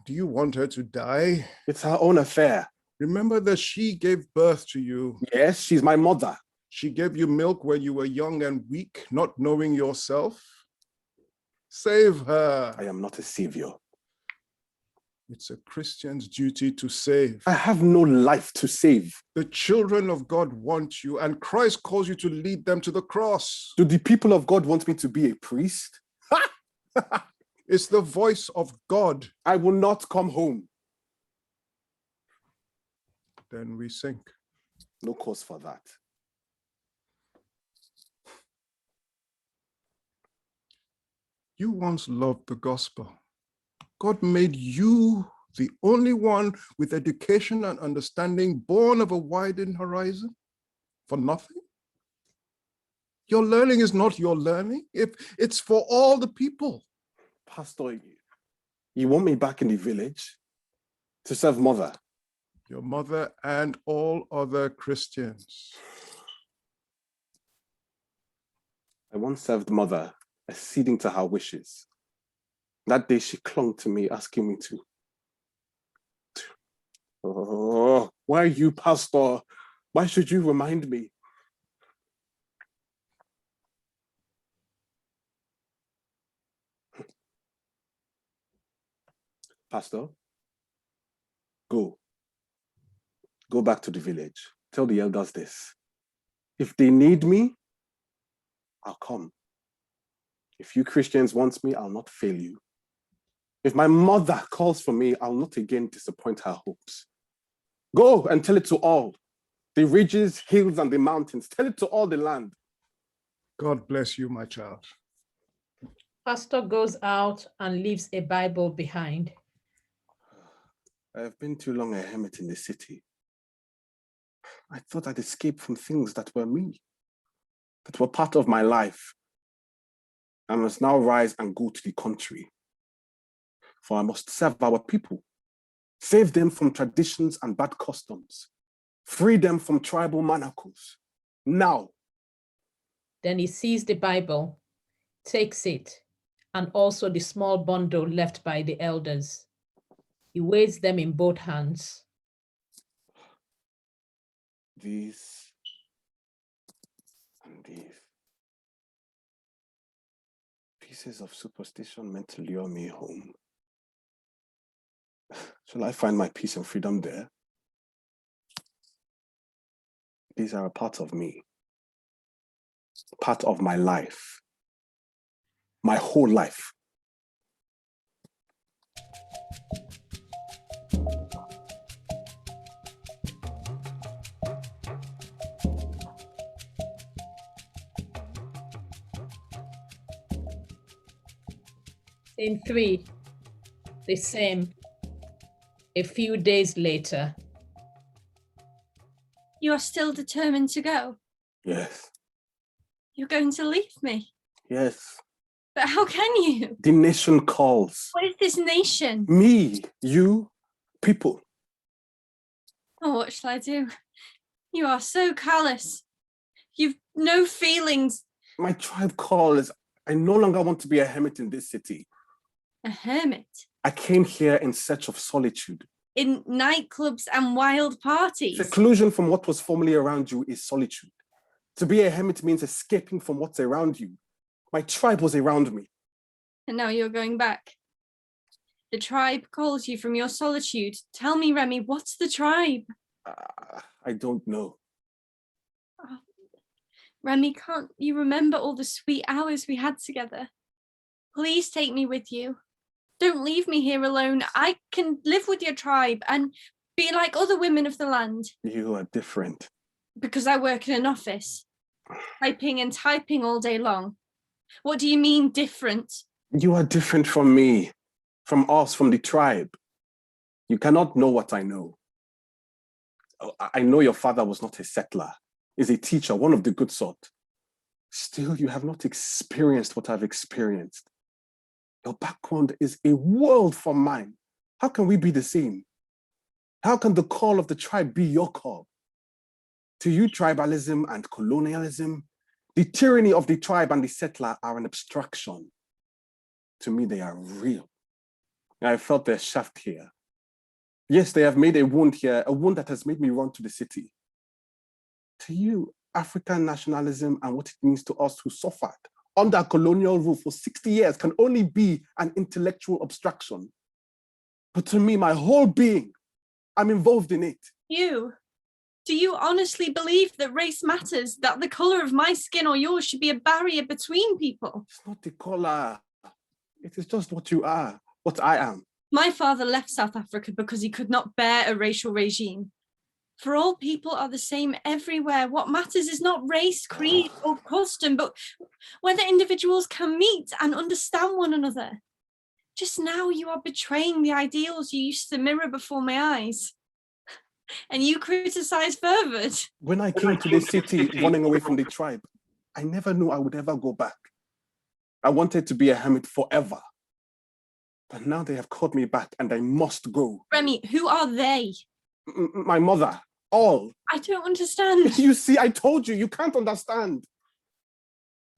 Do you want her to die? It's her own affair. Remember that she gave birth to you. Yes, she's my mother. She gave you milk when you were young and weak, not knowing yourself. Save her. I am not a savior. It's a Christian's duty to save. I have no life to save. The children of God want you, and Christ calls you to lead them to the cross. Do the people of God want me to be a priest? It's the voice of God. I will not come home. Then we sink. No cause for that. You once loved the gospel. God made you the only one with education and understanding born of a widened horizon for nothing. Your learning is not your learning. It's for all the people. Pastor, you want me back in the village to serve mother? Your mother and all other Christians. I once served mother, acceding to her wishes. That day she clung to me, asking me to. Oh, why you, Pastor? Why should you remind me? Pastor, go. Go back to the village. Tell the elders this. If they need me, I'll come. If you Christians want me, I'll not fail you. If my mother calls for me, I'll not again disappoint her hopes. Go and tell it to all, the ridges, hills, and the mountains. Tell it to all the land. God bless you, my child. Pastor goes out and leaves a Bible behind. I have been too long a hermit in the city. I thought I'd escape from things that were me, that were part of my life. I must now rise and go to the country, for I must serve our people, save them from traditions and bad customs, free them from tribal manacles. Now. Then he sees the Bible, takes it, and also the small bundle left by the elders. He weighs them in both hands. These and these pieces of superstition meant to lure me home. Shall I find my peace and freedom there? These are a part of me, part of my life, my whole life. Scene 3, the same. A few days later. You are still determined to go? Yes. You're going to leave me? Yes. But how can you? The nation calls. What is this nation? Me, you, people. Oh, what shall I do? You are so callous. You've no feelings. My tribe calls. I no longer want to be a hermit in this city. A hermit? I came here in search of solitude. In nightclubs and wild parties? Seclusion from what was formerly around you is solitude. To be a hermit means escaping from what's around you. My tribe was around me. And now you're going back. The tribe calls you from your solitude. Tell me, Remy, what's the tribe? I don't know. Oh, Remy, can't you remember all the sweet hours we had together? Please take me with you. Don't leave me here alone. I can live with your tribe and be like other women of the land. You are different. Because I work in an office, typing and typing all day long. What do you mean different? You are different from me, from us, from the tribe. You cannot know what I know. I know your father was not a settler. He's a teacher, one of the good sort. Still, you have not experienced what I've experienced. Your background is a world from mine. How can we be the same? How can the call of the tribe be your call? To you, tribalism and colonialism, the tyranny of the tribe and the settler are an abstraction. To me, they are real. I felt their shaft here. Yes, they have made a wound here, a wound that has made me run to the city. To you, African nationalism and what it means to us who suffered under colonial rule for 60 years can only be an intellectual abstraction. But to me, my whole being, I'm involved in it. You? Do you honestly believe that race matters, that the color of my skin or yours should be a barrier between people? It's not the color. It is just what you are, what I am. My father left South Africa because he could not bear a racial regime. For all people are the same everywhere. What matters is not race, creed, or custom, but whether individuals can meet and understand one another. Just now you are betraying the ideals you used to mirror before my eyes. And you criticize fervent. When I came to this city running away from the tribe, I never knew I would ever go back. I wanted to be a hermit forever. But now they have called me back and I must go. Remy, who are they? My mother, all. I don't understand. You see, I told you, you can't understand.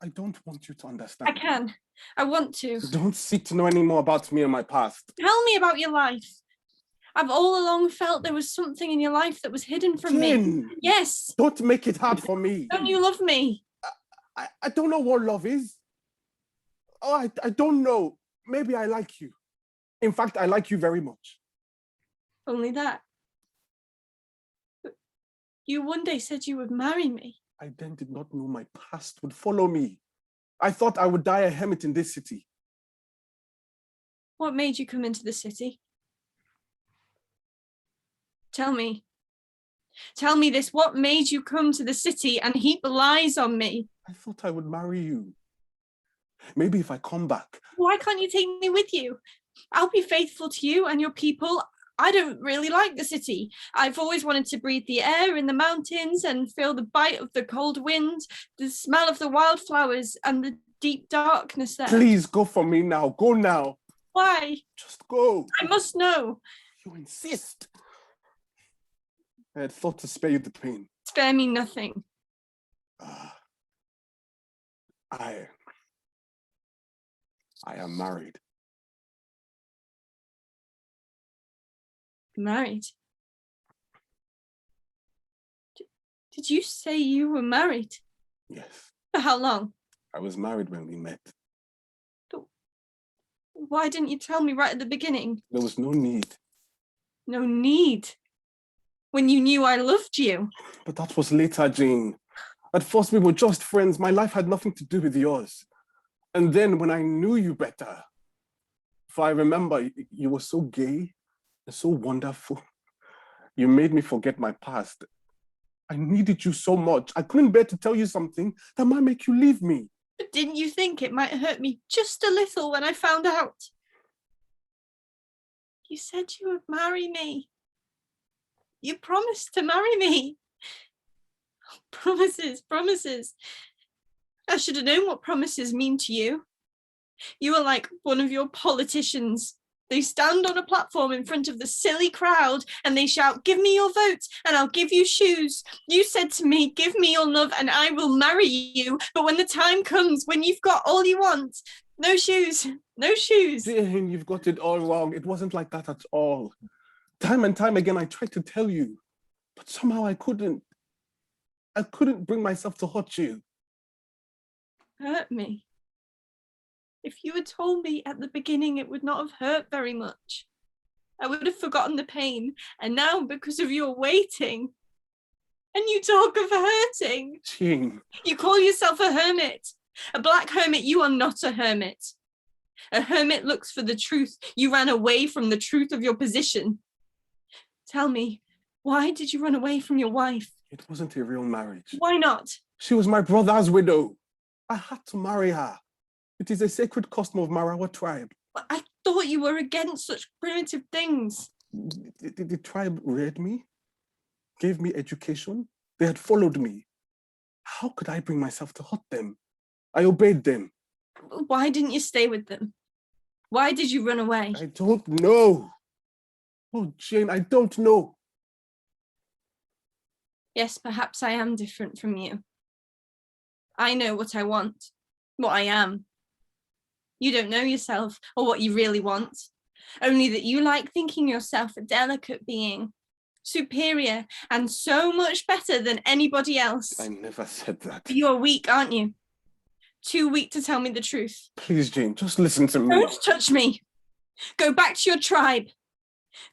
I don't want you to understand. I can. I want to. Don't seek to know any more about me and my past. Tell me about your life. I've all along felt there was something in your life that was hidden from me. Yes. Don't make it hard for me. Don't you love me? I don't know what love is. Oh, I don't know. Maybe I like you. In fact, I like you very much. Only that. But you one day said you would marry me. I then did not know my past would follow me. I thought I would die a hermit in this city. What made you come into the city? Tell me. Tell me this. What made you come to the city and heap lies on me? I thought I would marry you. Maybe if I come back. Why can't you take me with you? I'll be faithful to you and your people. I don't really like the city. I've always wanted to breathe the air in the mountains and feel the bite of the cold wind, the smell of the wildflowers and the deep darkness there. Please go for me now. Go now. Why? Just go. I must know. You insist. I had thought to spare you the pain. Spare me nothing. I am married. Married? Did you say you were married? Yes. For how long? I was married when we met. But why didn't you tell me right at the beginning? There was no need. No need? When you knew I loved you? But that was later, Jane. At first, we were just friends. My life had nothing to do with yours. And then when I knew you better, for I remember you were so gay and so wonderful. You made me forget my past. I needed you so much. I couldn't bear to tell you something that might make you leave me. But didn't you think it might hurt me just a little when I found out? You said you would marry me. You promised to marry me. Promises, promises. I should have known what promises mean to you. You are like one of your politicians. They stand on a platform in front of the silly crowd and they shout, "Give me your vote and I'll give you shoes." You said to me, "Give me your love and I will marry you." But when the time comes, when you've got all you want, no shoes, no shoes. Jane, you've got it all wrong. It wasn't like that at all. Time and time again, I tried to tell you, but somehow I couldn't. I couldn't bring myself to hurt you. Hurt me? If you had told me at the beginning, it would not have hurt very much. I would have forgotten the pain. And now, because of your waiting, and you talk of hurting. Jane. You call yourself a hermit. A black hermit. You are not a hermit. A hermit looks for the truth. You ran away from the truth of your position. Tell me, why did you run away from your wife? It wasn't a real marriage. Why not? She was my brother's widow. I had to marry her. It is a sacred custom of Marawa tribe. But I thought you were against such primitive things. The tribe reared me, gave me education. They had followed me. How could I bring myself to hurt them? I obeyed them. Why didn't you stay with them? Why did you run away? I don't know. Oh, Jane, I don't know. Yes, perhaps I am different from you. I know what I want, what I am. You don't know yourself or what you really want, only that you like thinking yourself a delicate being, superior and so much better than anybody else. I never said that. You are weak, aren't you? Too weak to tell me the truth. Please, Jane, just listen to me. Don't touch me. Go back to your tribe.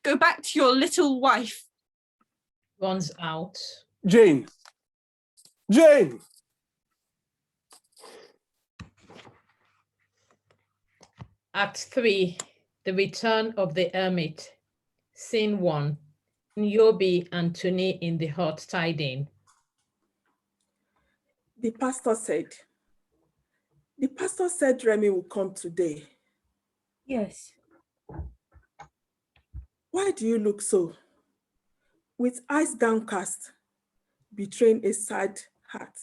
Go back to your little wife. Runs out. Jane. Jane. Act 3, The Return of the Hermit. Scene 1, Nyobi and Tuni in the hut tied in. The pastor said Remy will come today. Yes. Why do you look so? With eyes downcast, betraying a sad heart.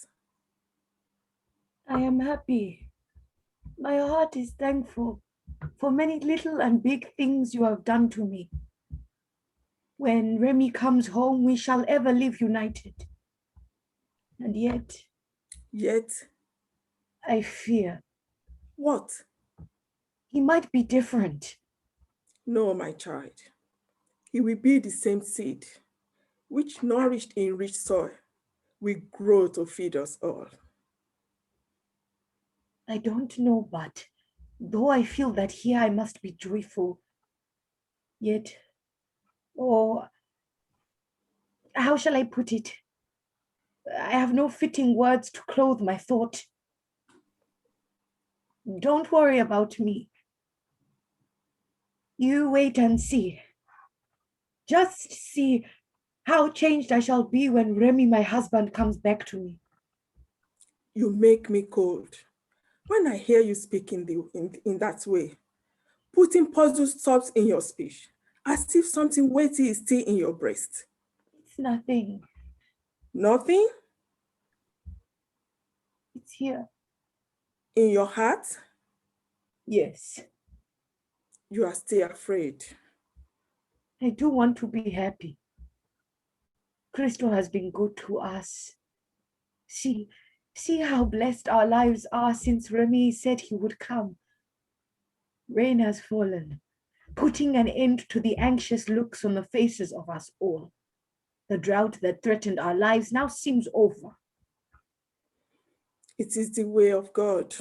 I am happy. My heart is thankful for many little and big things you have done to me. When Remy comes home, we shall ever live united. And yet, I fear. What? He might be different. No, my child. He will be the same seed, which nourished in rich soil, will grow to feed us all. I don't know, but though I feel that here I must be joyful, yet, oh, how shall I put it? I have no fitting words to clothe my thought. Don't worry about me. You wait and see. Just see how changed I shall be when Remy, my husband, comes back to me. You make me cold when I hear you speak in that way, putting puzzle stops in your speech, as if something weighty is still in your breast. It's nothing. Nothing? It's here. In your heart? Yes. You are still afraid. I do want to be happy. Crystal has been good to us. See how blessed our lives are since Remy said he would come. Rain has fallen, putting an end to the anxious looks on the faces of us all. The drought that threatened our lives now seems over. It is the way of God.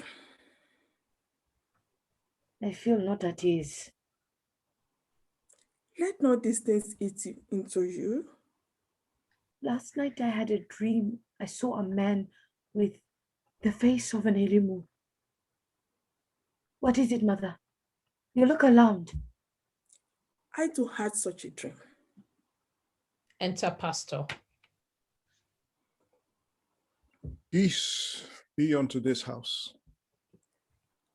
I feel not at ease. Let not these things eat into you. Last night I had a dream. I saw a man with the face of an Elimu. What is it, mother? You look alarmed. I too had such a dream. Enter pastor. Peace be unto this house.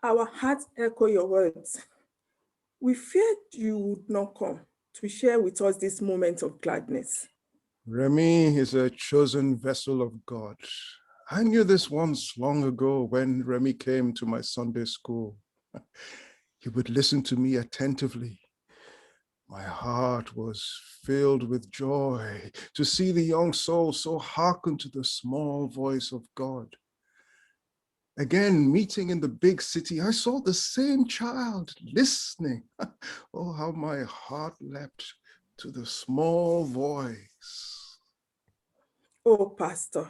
Our hearts echo your words. We feared you would not come to share with us this moment of gladness. Remy is a chosen vessel of God. I knew this once long ago when Remy came to my Sunday school. He would listen to me attentively. My heart was filled with joy to see the young soul so hearken to the small voice of God. Again, meeting in the big city, I saw the same child listening. Oh, how my heart leapt to the small voice. Oh, Pastor,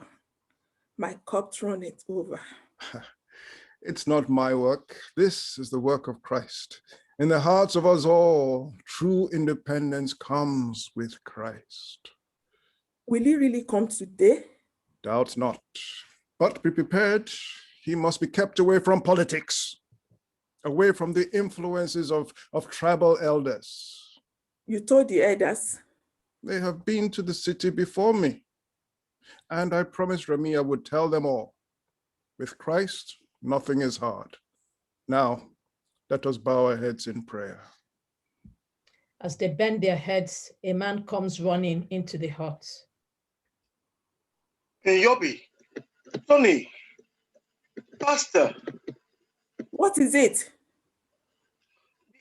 my cup runneth over. It's not my work. This is the work of Christ. In the hearts of us all, true independence comes with Christ. Will he really come today? Doubt not. But be prepared. He must be kept away from politics, away from the influences of tribal elders. You told the elders? They have been to the city before me. And I promised Remy I would tell them all. With Christ, nothing is hard. Now, let us bow our heads in prayer. As they bend their heads, a man comes running into the hut. Yobi, Tony, Pastor. What is it?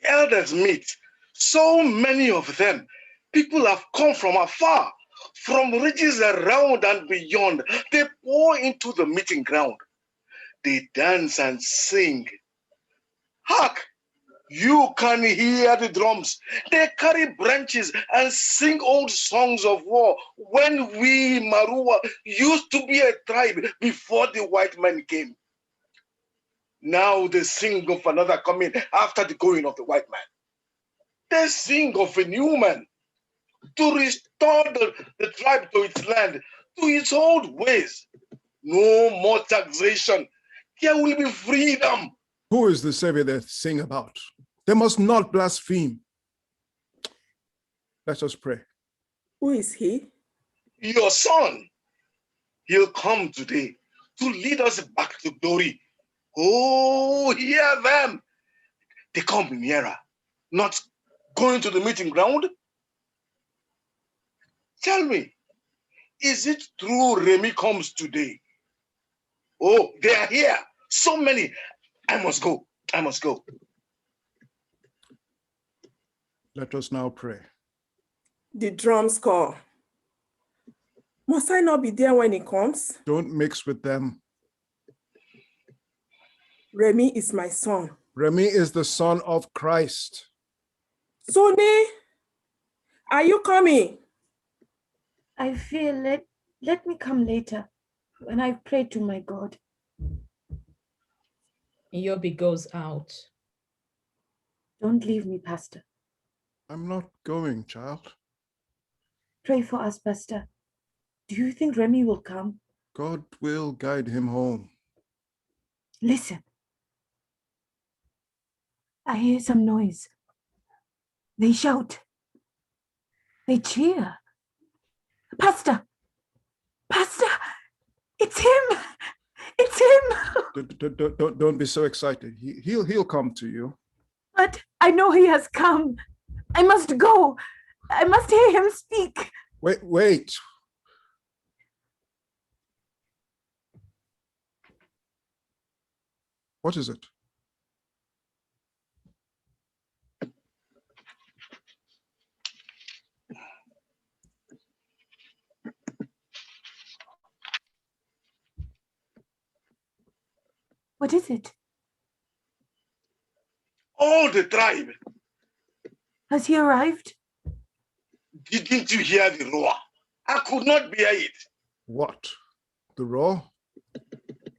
The elders meet. So many of them. People have come from afar, from regions around and beyond. They pour into the meeting ground. They dance and sing. Hark! You can hear the drums. They carry branches and sing old songs of war when we, Marua, used to be a tribe before the white men came. Now they sing of another coming after the going of the white man. They sing of a new man to restore the tribe to its land, to its old ways. No more taxation. There will be freedom. Who is the Savior they sing about? They must not blaspheme. Let us pray. Who is he? Your son. He'll come today to lead us back to glory. Oh, hear them. They come nearer, not going to the meeting ground. Tell me, is it true Remy comes today? Oh, they are here, So many. I must go. I must go. Let us now pray. The drums call. Must I not be there when he comes? Don't mix with them. Remy is my son. Remy is the son of Christ. Sonny, are you coming? I feel let me come later when I've prayed to my God. Yobi goes out. Don't leave me, Pastor. I'm not going, child. Pray for us, Pastor. Do you think Remy will come? God will guide him home. Listen. I hear some noise. They shout. They cheer. Pastor! Pastor! It's him! It's him! Don't be so excited. He'll come to you. But I know he has come. I must go. I must hear him speak. Wait. What is it? What is it? All the tribe. Has he arrived? Didn't you hear the roar? I could not bear it. What? The roar?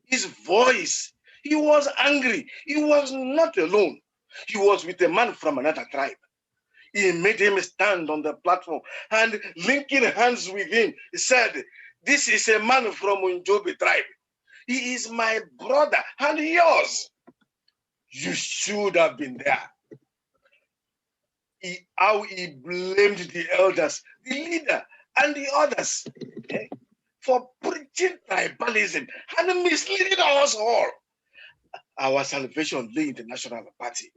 His voice. He was angry. He was not alone. He was with a man from another tribe. He made him stand on the platform and linking hands with him, he said, "This is a man from Unjobi tribe. He is my brother and yours. You should have been there." How he blamed the elders, the leader, and the others for preaching tribalism and misleading us all. Our salvation lay in the National Party.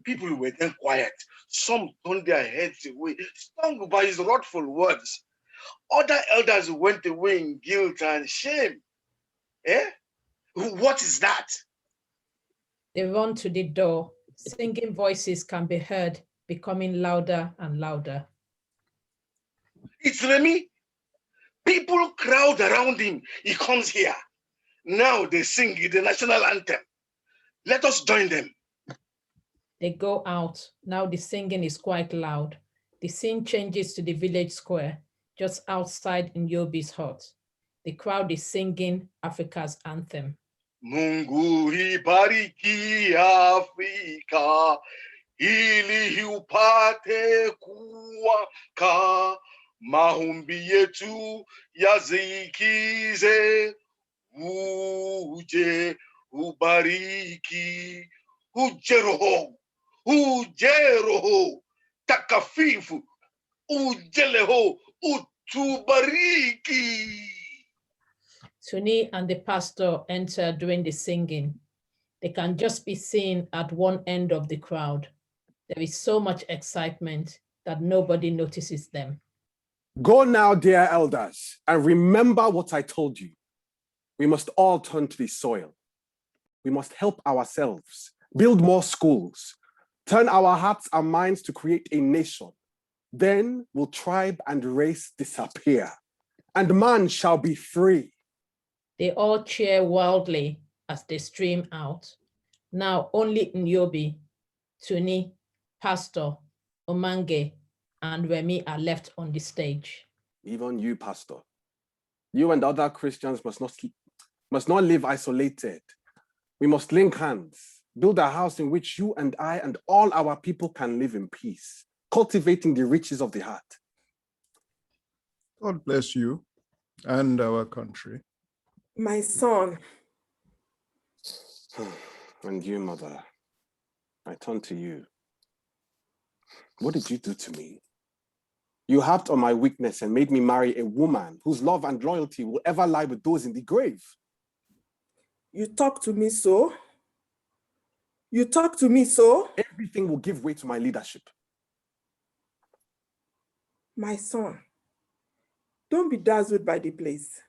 People were then quiet. Some turned their heads away, stung by his wrathful words. Other elders went away in guilt and shame. What is that? They run to the door. Singing voices can be heard, becoming louder and louder. It's Remy. People crowd around him. He comes here. Now they sing the national anthem. Let us join them. They go out. Now the singing is quite loud. The scene changes to the village square, just outside Nyobi's hut. The crowd is singing Africa's anthem. Mungu ibariki Afrika, ili upate kuwaka, maombi yetu yazikize, uje ubariki, uje roho takafifu, uje leho utubariki. Tuni and the pastor enter during the singing. They can just be seen at one end of the crowd. There is so much excitement that nobody notices them. Go now, dear elders, and remember what I told you. We must all turn to the soil. We must help ourselves, build more schools, turn our hearts and minds to create a nation. Then will tribe and race disappear, and man shall be free. They all cheer wildly as they stream out. Now only Nyobi, Tuni, Pastor, Omange, and Remy are left on the stage. Even you, Pastor. You and other Christians must not live isolated. We must link hands, build a house in which you and I and all our people can live in peace, cultivating the riches of the heart. God bless you and our country. My son. And you, mother, I turn to you. What did you do to me? You harped on my weakness and made me marry a woman whose love and loyalty will ever lie with those in the grave. You talk to me so? You talk to me so? Everything will give way to my leadership. My son, don't be dazzled by the place,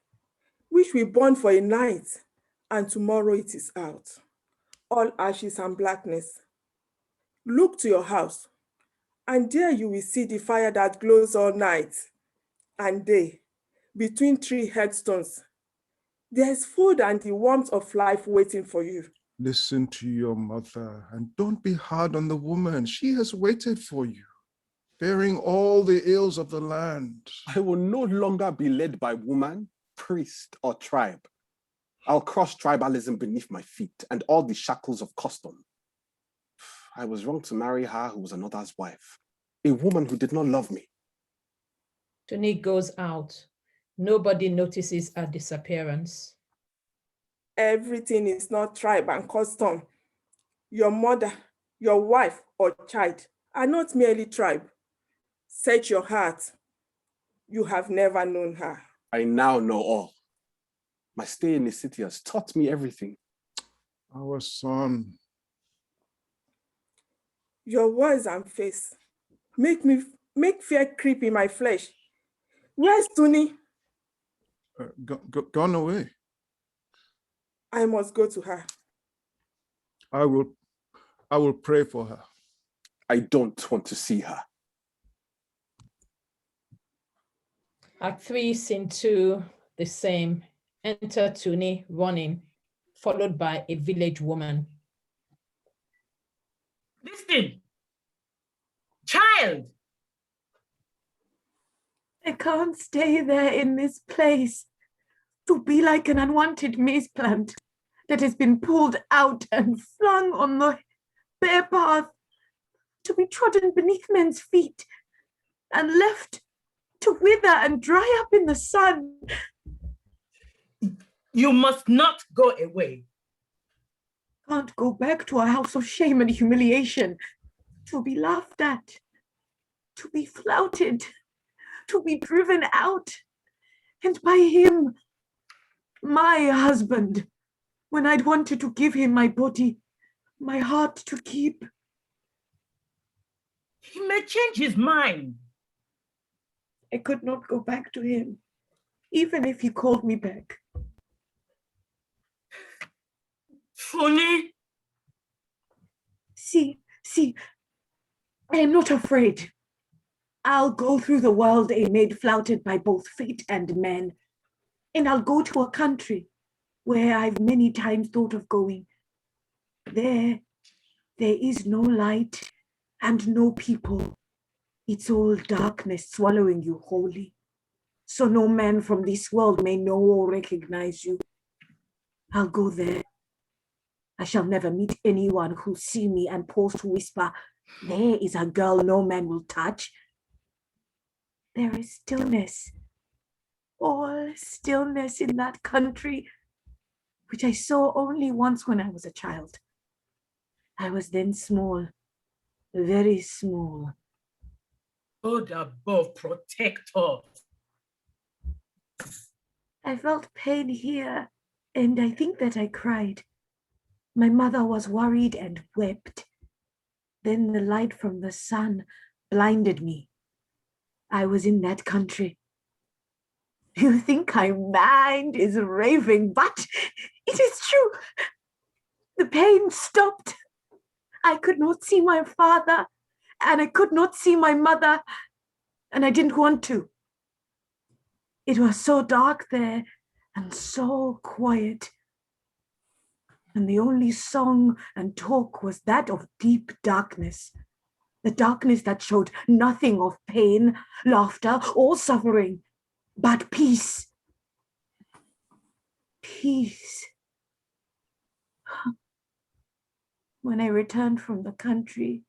which we born for a night and tomorrow it is out, all ashes and blackness. Look to your house, and there you will see the fire that glows all night and day between 3 headstones. There's food and the warmth of life waiting for you. Listen to your mother and don't be hard on the woman. She has waited for you, bearing all the ills of the land. I will no longer be led by woman, priest, or tribe. I'll crush tribalism beneath my feet and all the shackles of custom. I was wrong to marry her who was another's wife, a woman who did not love me. Tuni goes out. Nobody notices her disappearance. Everything is not tribe and custom. Your mother, your wife, or child are not merely tribe. Search your heart. You have never known her. I now know all. My stay in the city has taught me everything. Our son. Your words and face make fear creep in my flesh. Where's Tuni? Gone away. I must go to her. I will pray for her. I don't want to see her. Act 3, Scene 2, the same. Enter Tuni running, followed by a village woman. Listen, child. I can't stay there in this place. To be like an unwanted maize plant that has been pulled out and flung on the bare path, to be trodden beneath men's feet and left to wither and dry up in the sun. You must not go away. Can't go back to a house of shame and humiliation, to be laughed at, to be flouted, to be driven out, and by him, my husband, when I'd wanted to give him my body, my heart to keep. He may change his mind. I could not go back to him, even if he called me back. Tuni. See, I am not afraid. I'll go through the world a maid flouted by both fate and men. And I'll go to a country where I've many times thought of going. There is no light and no people. It's all darkness swallowing you wholly. So no man from this world may know or recognize you. I'll go there. I shall never meet anyone who see me and pause to whisper, there is a girl no man will touch. There is stillness, all stillness in that country, which I saw only once when I was a child. I was then small, very small. God above, protect us. I felt pain here, and I think that I cried. My mother was worried and wept. Then the light from the sun blinded me. I was in that country. You think my mind is raving, but it is true. The pain stopped. I could not see my father, and I could not see my mother, and I didn't want to. It was so dark there and so quiet. And the only song and talk was that of deep darkness. The darkness that showed nothing of pain, laughter, or suffering, but peace. Peace. When I returned from the country,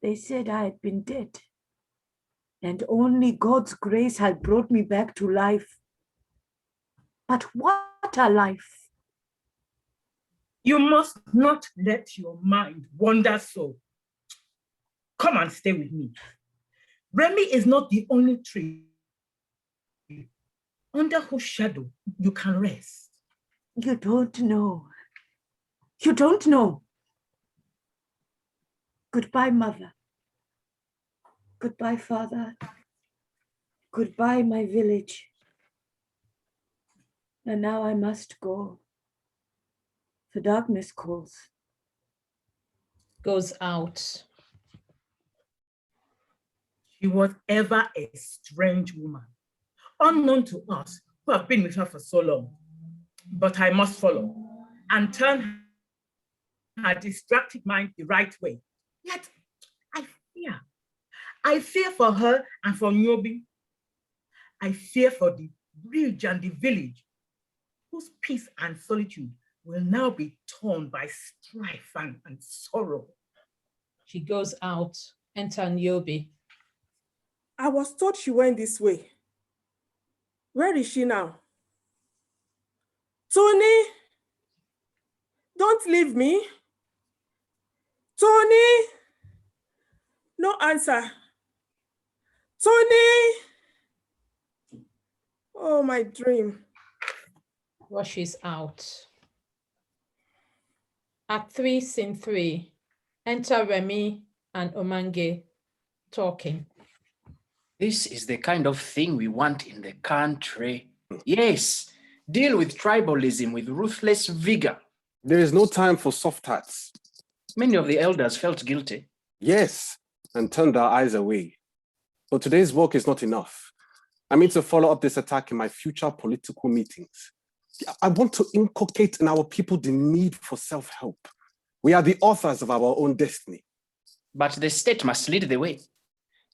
they said I had been dead, and only God's grace had brought me back to life. But what a life! You must not let your mind wander so. Come and stay with me. Remy is not the only tree under whose shadow you can rest. You don't know. You don't know. Goodbye, Mother. Goodbye, Father. Goodbye, my village. And now I must go. for darkness calls. Goes out. She was ever a strange woman, unknown to us who have been with her for so long. But I must follow and turn her distracted mind the right way. Yet I fear for her and for Nyobi. I fear for the bridge and the village, whose peace and solitude will now be torn by strife and sorrow. She goes out. Enter Nyobi. I was told she went this way. Where is she now? Tony, don't leave me. Tony, no answer. Tony, oh, my dream. Rushes out. Act 3, Scene 3. Enter Remy and Omange talking. This is the kind of thing we want in the country. Yes, deal with tribalism with ruthless vigor. There is no time for soft hearts. Many of the elders felt guilty. Yes, and turned our eyes away. But today's work is not enough. I mean to follow up this attack in my future political meetings. I want to inculcate in our people the need for self-help. We are the authors of our own destiny. But the state must lead the way.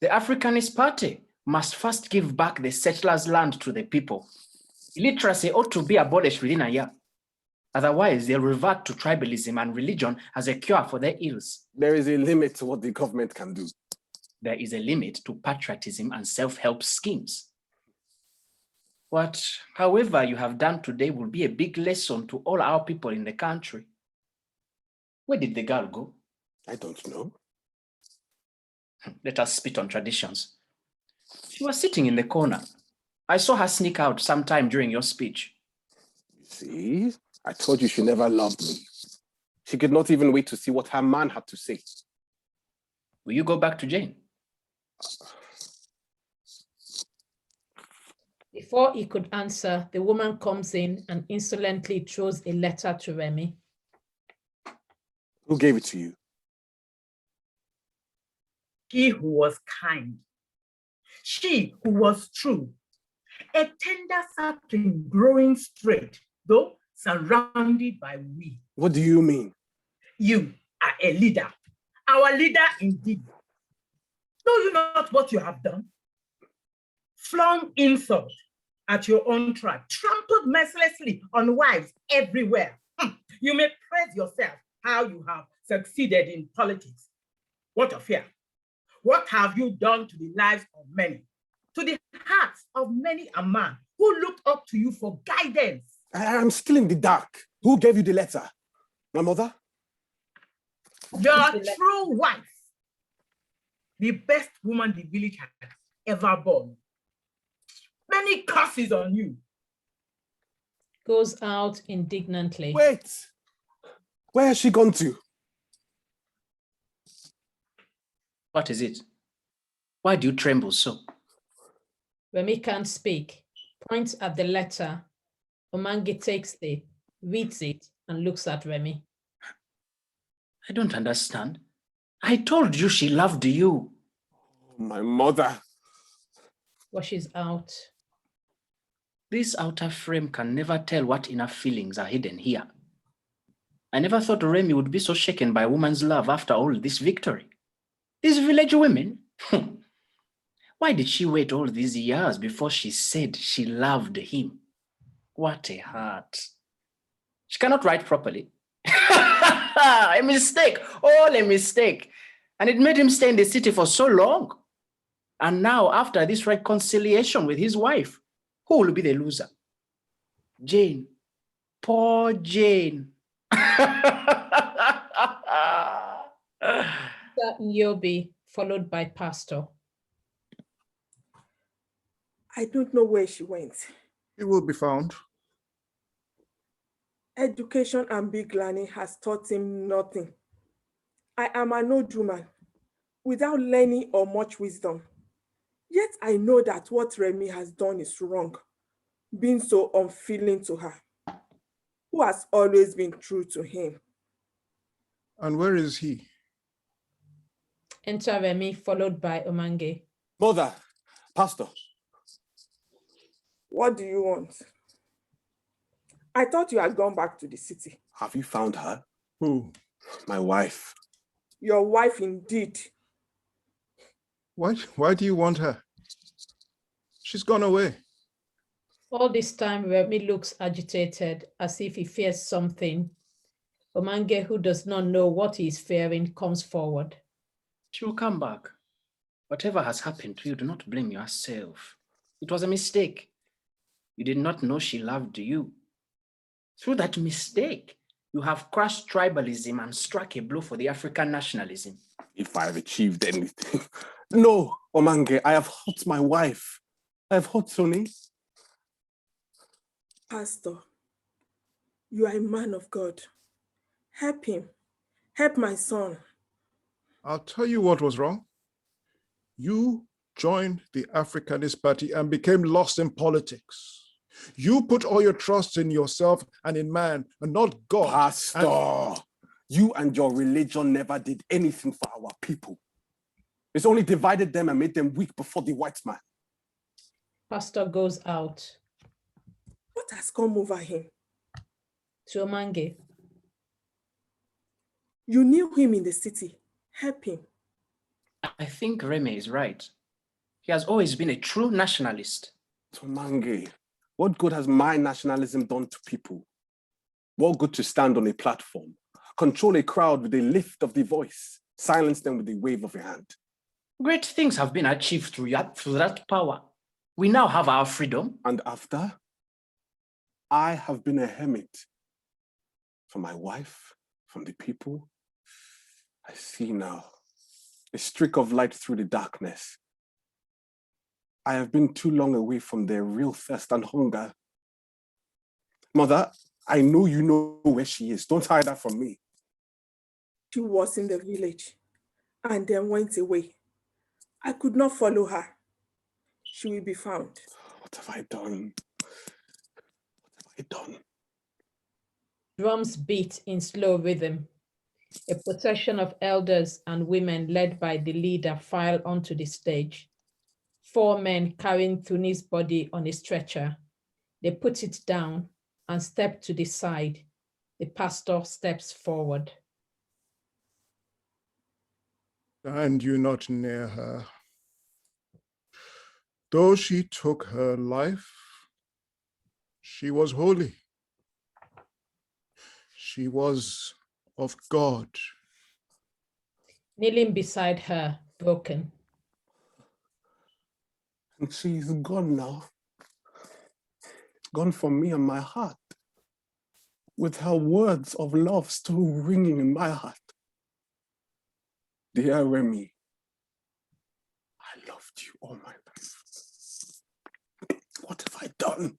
The Africanist Party must first give back the settlers' land to the people. Illiteracy ought to be abolished within a year. Otherwise, they'll revert to tribalism and religion as a cure for their ills. There is a limit to what the government can do. There is a limit to patriotism and self-help schemes. What, however, you have done today will be a big lesson to all our people in the country. Where did the girl go? I don't know. Let us spit on traditions. She was sitting in the corner. I saw her sneak out sometime during your speech. See, I told you she never loved me. She could not even wait to see what her man had to say. Will you go back to Jane? Before he could answer, the woman comes in and insolently throws a letter to Remy. Who gave it to you? She who was kind, she who was true, a tender sapling growing straight, though surrounded by weeds. What do you mean? You are a leader, our leader indeed. Know you not what you have done? Flung insult at your own tribe, trampled mercilessly on wives everywhere. You may praise yourself how you have succeeded in politics. What of fear? What have you done to the lives of many, to the hearts of many a man who looked up to you for guidance? I'm still in the dark. Who gave you the letter? My mother? Your true wife, the best woman the village has ever born. Many curses on you. Goes out indignantly. Wait! Where has she gone to? What is it? Why do you tremble so? Remy can't speak, points at the letter. Omange takes it, reads it, and looks at Remy. I don't understand. I told you she loved you. My mother. Washes out. This outer frame can never tell what inner feelings are hidden here. I never thought Remy would be so shaken by a woman's love after all this victory. These village women? Why did she wait all these years before she said she loved him? What a heart. She cannot write properly. A mistake, all a mistake. And it made him stay in the city for so long. And now, after this reconciliation with his wife, who will be the loser? Jane. Poor Jane. Nyobi, followed by Pastor. I don't know where she went. It will be found. Education and big learning has taught him nothing. I am an old woman without learning or much wisdom. Yet I know that what Remy has done is wrong, being so unfeeling to her. who has always been true to him. And where is he? Enter Remy, followed by Omange. Mother, Pastor. What do you want? I thought you had gone back to the city. Have you found her? Who? My wife. Your wife indeed. Why do you want her? She's gone away. All this time, Remy looks agitated, as if he fears something. Omange, who does not know what he is fearing, comes forward. She will come back. Whatever has happened to you, do not blame yourself. It was a mistake. You did not know she loved you. Through that mistake, you have crushed tribalism and struck a blow for the African nationalism. If I have achieved anything. No, Omange, I have hurt my wife. I have hurt Tony. Pastor, you are a man of God. Help him. Help my son. I'll tell you what was wrong. You joined the Africanist Party and became lost in politics. You put all your trust in yourself and in man and not God. Pastor, you and your religion never did anything for our people. It's only divided them and made them weak before the white man. Pastor goes out. What has come over him? To Omange. You knew him in the city. Help him. I think Remy is right. He has always been a true nationalist. Omange, what good has my nationalism done to people? What good to stand on a platform, control a crowd with a lift of the voice, silence them with a wave of a hand? Great things have been achieved through that power. We now have our freedom. And after, I have been a hermit. For my wife, from the people, I see now a streak of light through the darkness. I have been too long away from their real thirst and hunger. Mother, I know you know where she is. Don't hide that from me. She was in the village and then went away. I could not follow her. She will be found. What have I done? What have I done? Drums beat in slow rhythm. A procession of elders and women led by the leader file onto the stage. 4 men carrying Tuni's body on a stretcher. They put it down and step to the side. The pastor steps forward. Stand you not near her. Though she took her life, she was holy. She was of God. Kneeling beside her, broken. And she is gone now. Gone from me and my heart. With her words of love still ringing in my heart. Dear Remy, I loved you all my life. What have I done?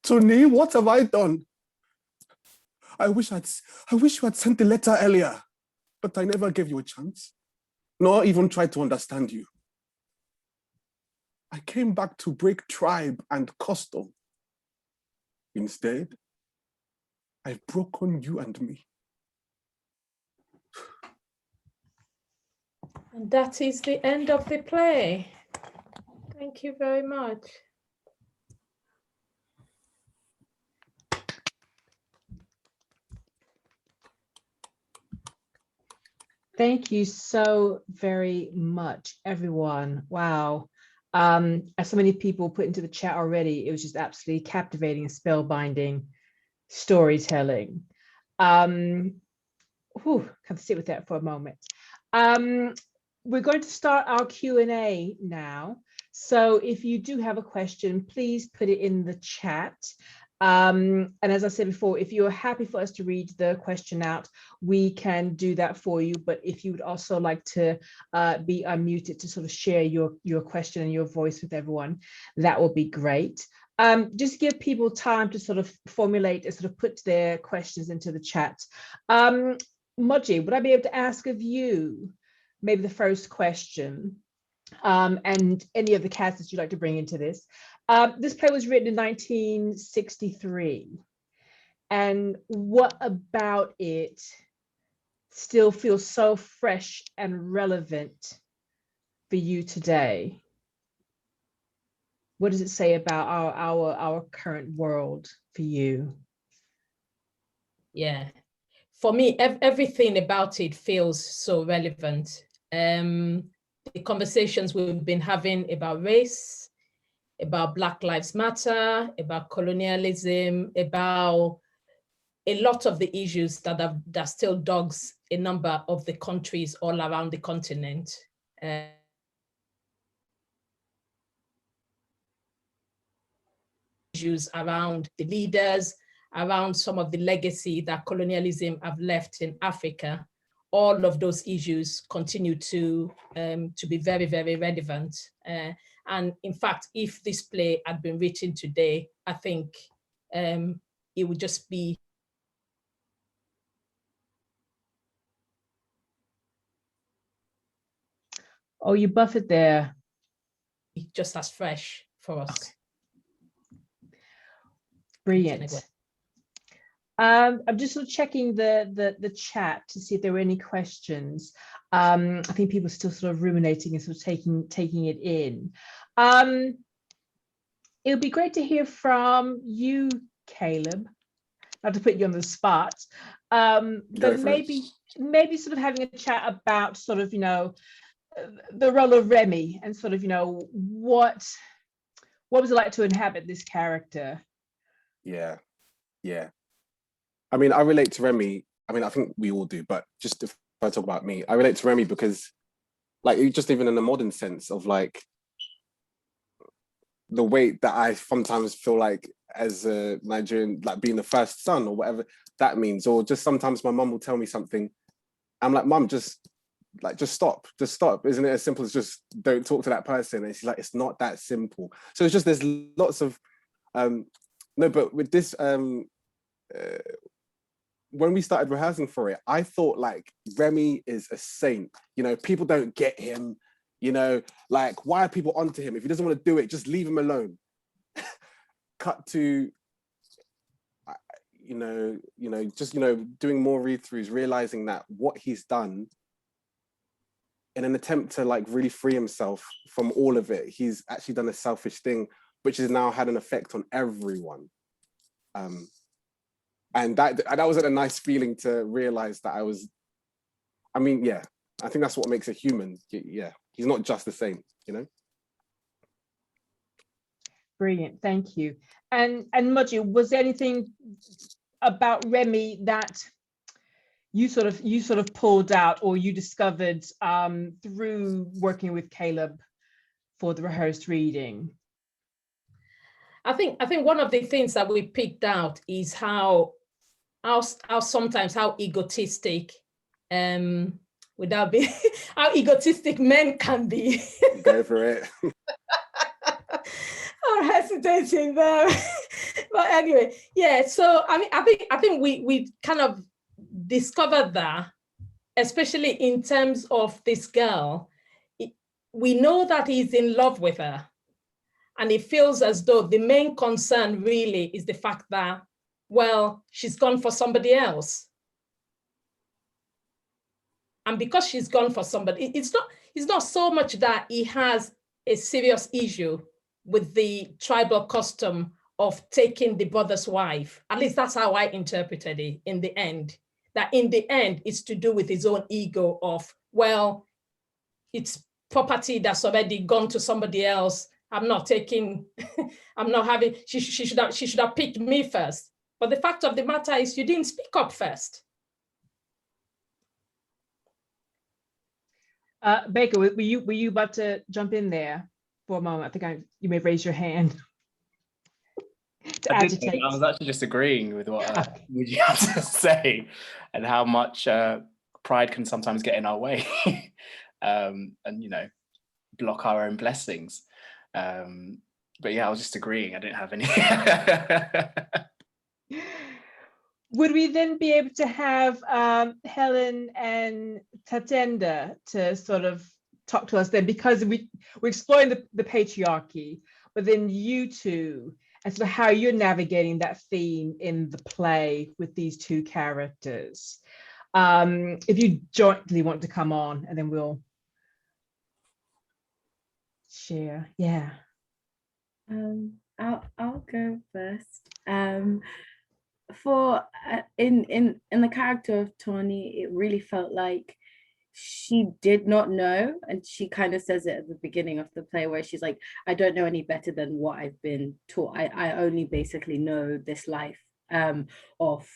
Tony, what have I done? I wish you had sent the letter earlier, but I never gave you a chance, nor even tried to understand you. I came back to break tribe and custom. Instead, I've broken you and me. And that is the end of the play. Thank you very much. Thank you so very much, everyone. Wow. As so many people put into the chat already, it was just absolutely captivating and spellbinding storytelling. Can sit with that for a moment. We're going to start our Q&A now. So if you do have a question, please put it in the chat. And as I said before, if you're happy for us to read the question out, we can do that for you. But if you would also like to be unmuted to sort of share your question and your voice with everyone, that will be great. Just give people time to sort of formulate and sort of put their questions into the chat. Moji, would I be able to ask of you maybe the first question, and any of the cats that you'd like to bring into this? This play was written in 1963. And what about it still feels so fresh and relevant for you today? What does it say about our current world for you? Yeah, for me, everything about it feels so relevant. The conversations we've been having about race, about Black Lives Matter, about colonialism, about a lot of the issues that still dogs a number of the countries all around the continent. Issues around the leaders, around some of the legacy that colonialism have left in Africa. All of those issues continue to be very, very relevant. And in fact, if this play had been written today, I think it would just be Oh, you buff it there. just as fresh for us. Okay. Brilliant. I'm just sort of checking the chat to see if there were any questions. I think people are still sort of ruminating and sort of taking it in. It would be great to hear from you, Caleb. Not to put you on the spot, but maybe sort of having a chat about sort of, you know, the role of Remy and sort of, you know, what was it like to inhabit this character? Yeah. I mean, I relate to Remy. I mean, I think we all do, but just if I talk about me, I relate to Remy because, like, just even in the modern sense of like the weight that I sometimes feel like as a Nigerian, like being the first son or whatever that means, or just sometimes my mum will tell me something. I'm like, Mum, just stop. Isn't it as simple as just don't talk to that person? And she's like, it's not that simple. So it's just, there's lots of, no, but with this, when we started rehearsing for it, I thought like Remy is a saint. You know, people don't get him. You know, like, why are people onto him? If he doesn't want to do it, just leave him alone. Cut to, just doing more read-throughs, realizing that what he's done in an attempt to like really free himself from all of it, he's actually done a selfish thing, which has now had an effect on everyone. And that was a nice feeling to realize that I think that's what makes a human. Yeah, he's not just the same, you know? Brilliant, thank you. And Moji, was there anything about Remy that you sort of pulled out or you discovered through working with Caleb for the rehearsed reading? I think one of the things that we picked out is how sometimes how egotistic without being how egotistic men can be. Go for it. I'm hesitating there. But anyway, yeah, so I mean I think we kind of discovered that, especially in terms of this girl. We know that he's in love with her, and it feels as though the main concern really is the fact that, well, she's gone for somebody else. And because she's gone for somebody, it's not so much that he has a serious issue with the tribal custom of taking the brother's wife. At least that's how I interpreted it in the end. That in the end, it's to do with his own ego of, well, it's property that's already gone to somebody else. I'm not taking, I'm not having, she should have picked me first. But the fact of the matter is you didn't speak up first. Baker, were you about to jump in there for a moment? I think you may raise your hand. I was actually just agreeing with what you have to say, and how much pride can sometimes get in our way, and block our own blessings. But yeah, I was just agreeing. I didn't have any. Would we then be able to have Helen and Tatenda to sort of talk to us then? Because we're exploring the patriarchy, but then you two and sort of how you're navigating that theme in the play with these two characters. If you jointly want to come on, and then we'll share. Yeah. I'll go first. For in the character of Tawny, it really felt like she did not know, and she kind of says it at the beginning of the play where she's like, I don't know any better than what I've been taught. I only basically know this life of,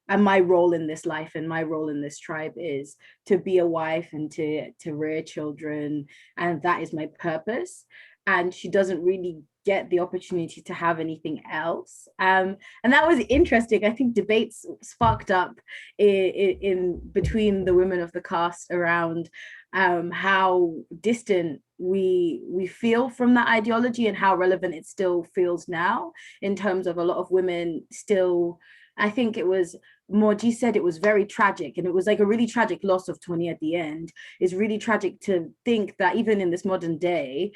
and my role in this life and my role in this tribe is to be a wife and to rear children, and that is my purpose. And she doesn't really get the opportunity to have anything else. And that was interesting. I think debates sparked up in between the women of the cast around how distant we feel from that ideology and how relevant it still feels now, in terms of a lot of women still, I think it was Morji said it was very tragic, and it was like a really tragic loss of Tony at the end. It's really tragic to think that even in this modern day,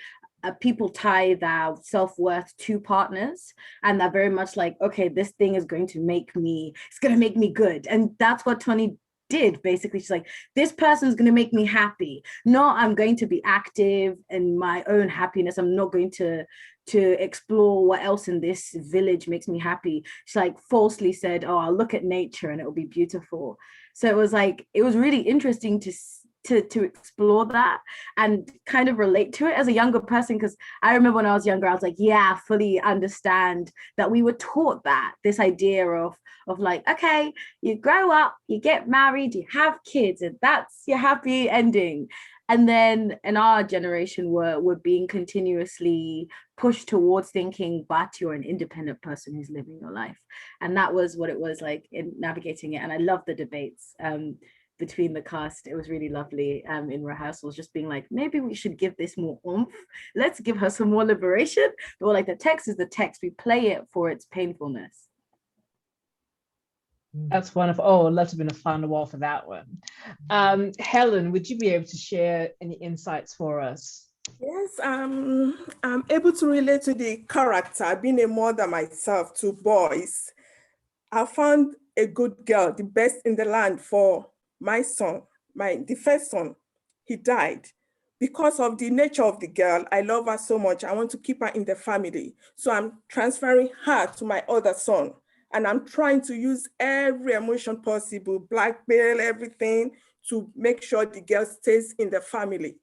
people tie their self-worth to partners, and they're very much like, okay, this thing is going to make me, it's going to make me good. And that's what Tony did, basically. She's like, this person's going to make me happy. No, I'm going to be active in my own happiness. I'm not going to explore what else in this village makes me happy. She like falsely said, oh, I'll look at nature and it'll be beautiful. So it was like, it was really interesting to explore that and kind of relate to it as a younger person, because I remember when I was younger, I was like, yeah, I fully understand that we were taught that, this idea of like, okay, you grow up, you get married, you have kids, and that's your happy ending. And then in our generation, we're being continuously pushed towards thinking, but you're an independent person who's living your life. And that was what it was like in navigating it. And I love the debates between the cast. It was really lovely in rehearsals, just being like, maybe we should give this more oomph. Let's give her some more liberation. But we're like, the text is the text. We play it for its painfulness. That's wonderful. Oh, I'd love to have been a fly on the wall for that one. Helen, would you be able to share any insights for us? Yes, I'm able to relate to the character. Being a mother myself to boys, I found a good girl, the best in the land for my son, the first son. He died. Because of the nature of the girl, I love her so much. I want to keep her in the family. So I'm transferring her to my other son. And I'm trying to use every emotion possible, blackmail, everything, to make sure the girl stays in the family.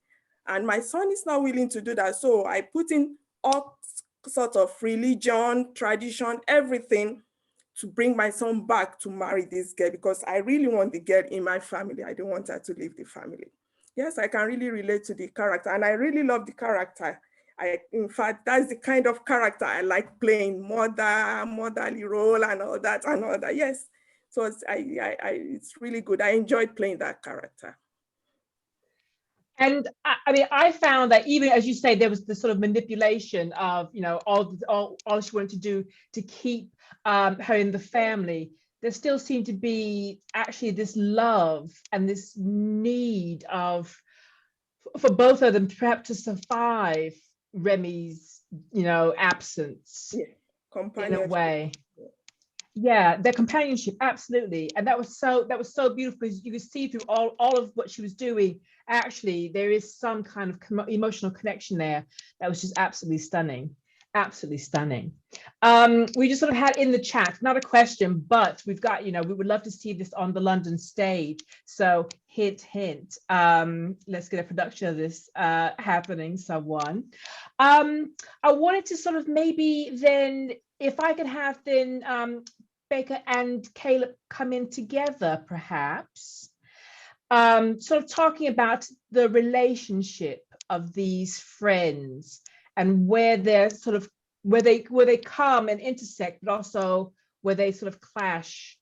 And my son is not willing to do that. So I put in all sorts of religion, tradition, everything to bring my son back to marry this girl, because I really want the girl in my family. I don't want her to leave the family. Yes, I can really relate to the character, and I really love the character. In fact, that's the kind of character I like playing, motherly role and all that. Yes, so it's really good. I enjoyed playing that character. And I mean, I found that even as you say, there was this sort of manipulation of, you know, all she wanted to do to keep her in the family. There still seemed to be actually this love and this need for both of them perhaps to survive Remy's, you know, absence, in a way. Yeah, their companionship, absolutely. And that was so beautiful, because you could see through all of what she was doing, actually there is some kind of emotional connection there that was just absolutely stunning. Absolutely stunning. We just sort of had in the chat, not a question, but we've got, you know, we would love to see this on the London stage. So hint, hint, let's get a production of this happening, someone. I wanted to sort of maybe then, if I could have then Baker and Caleb come in together, perhaps, sort of talking about the relationship of these friends and where they're sort of, where they come and intersect, but also where they sort of clash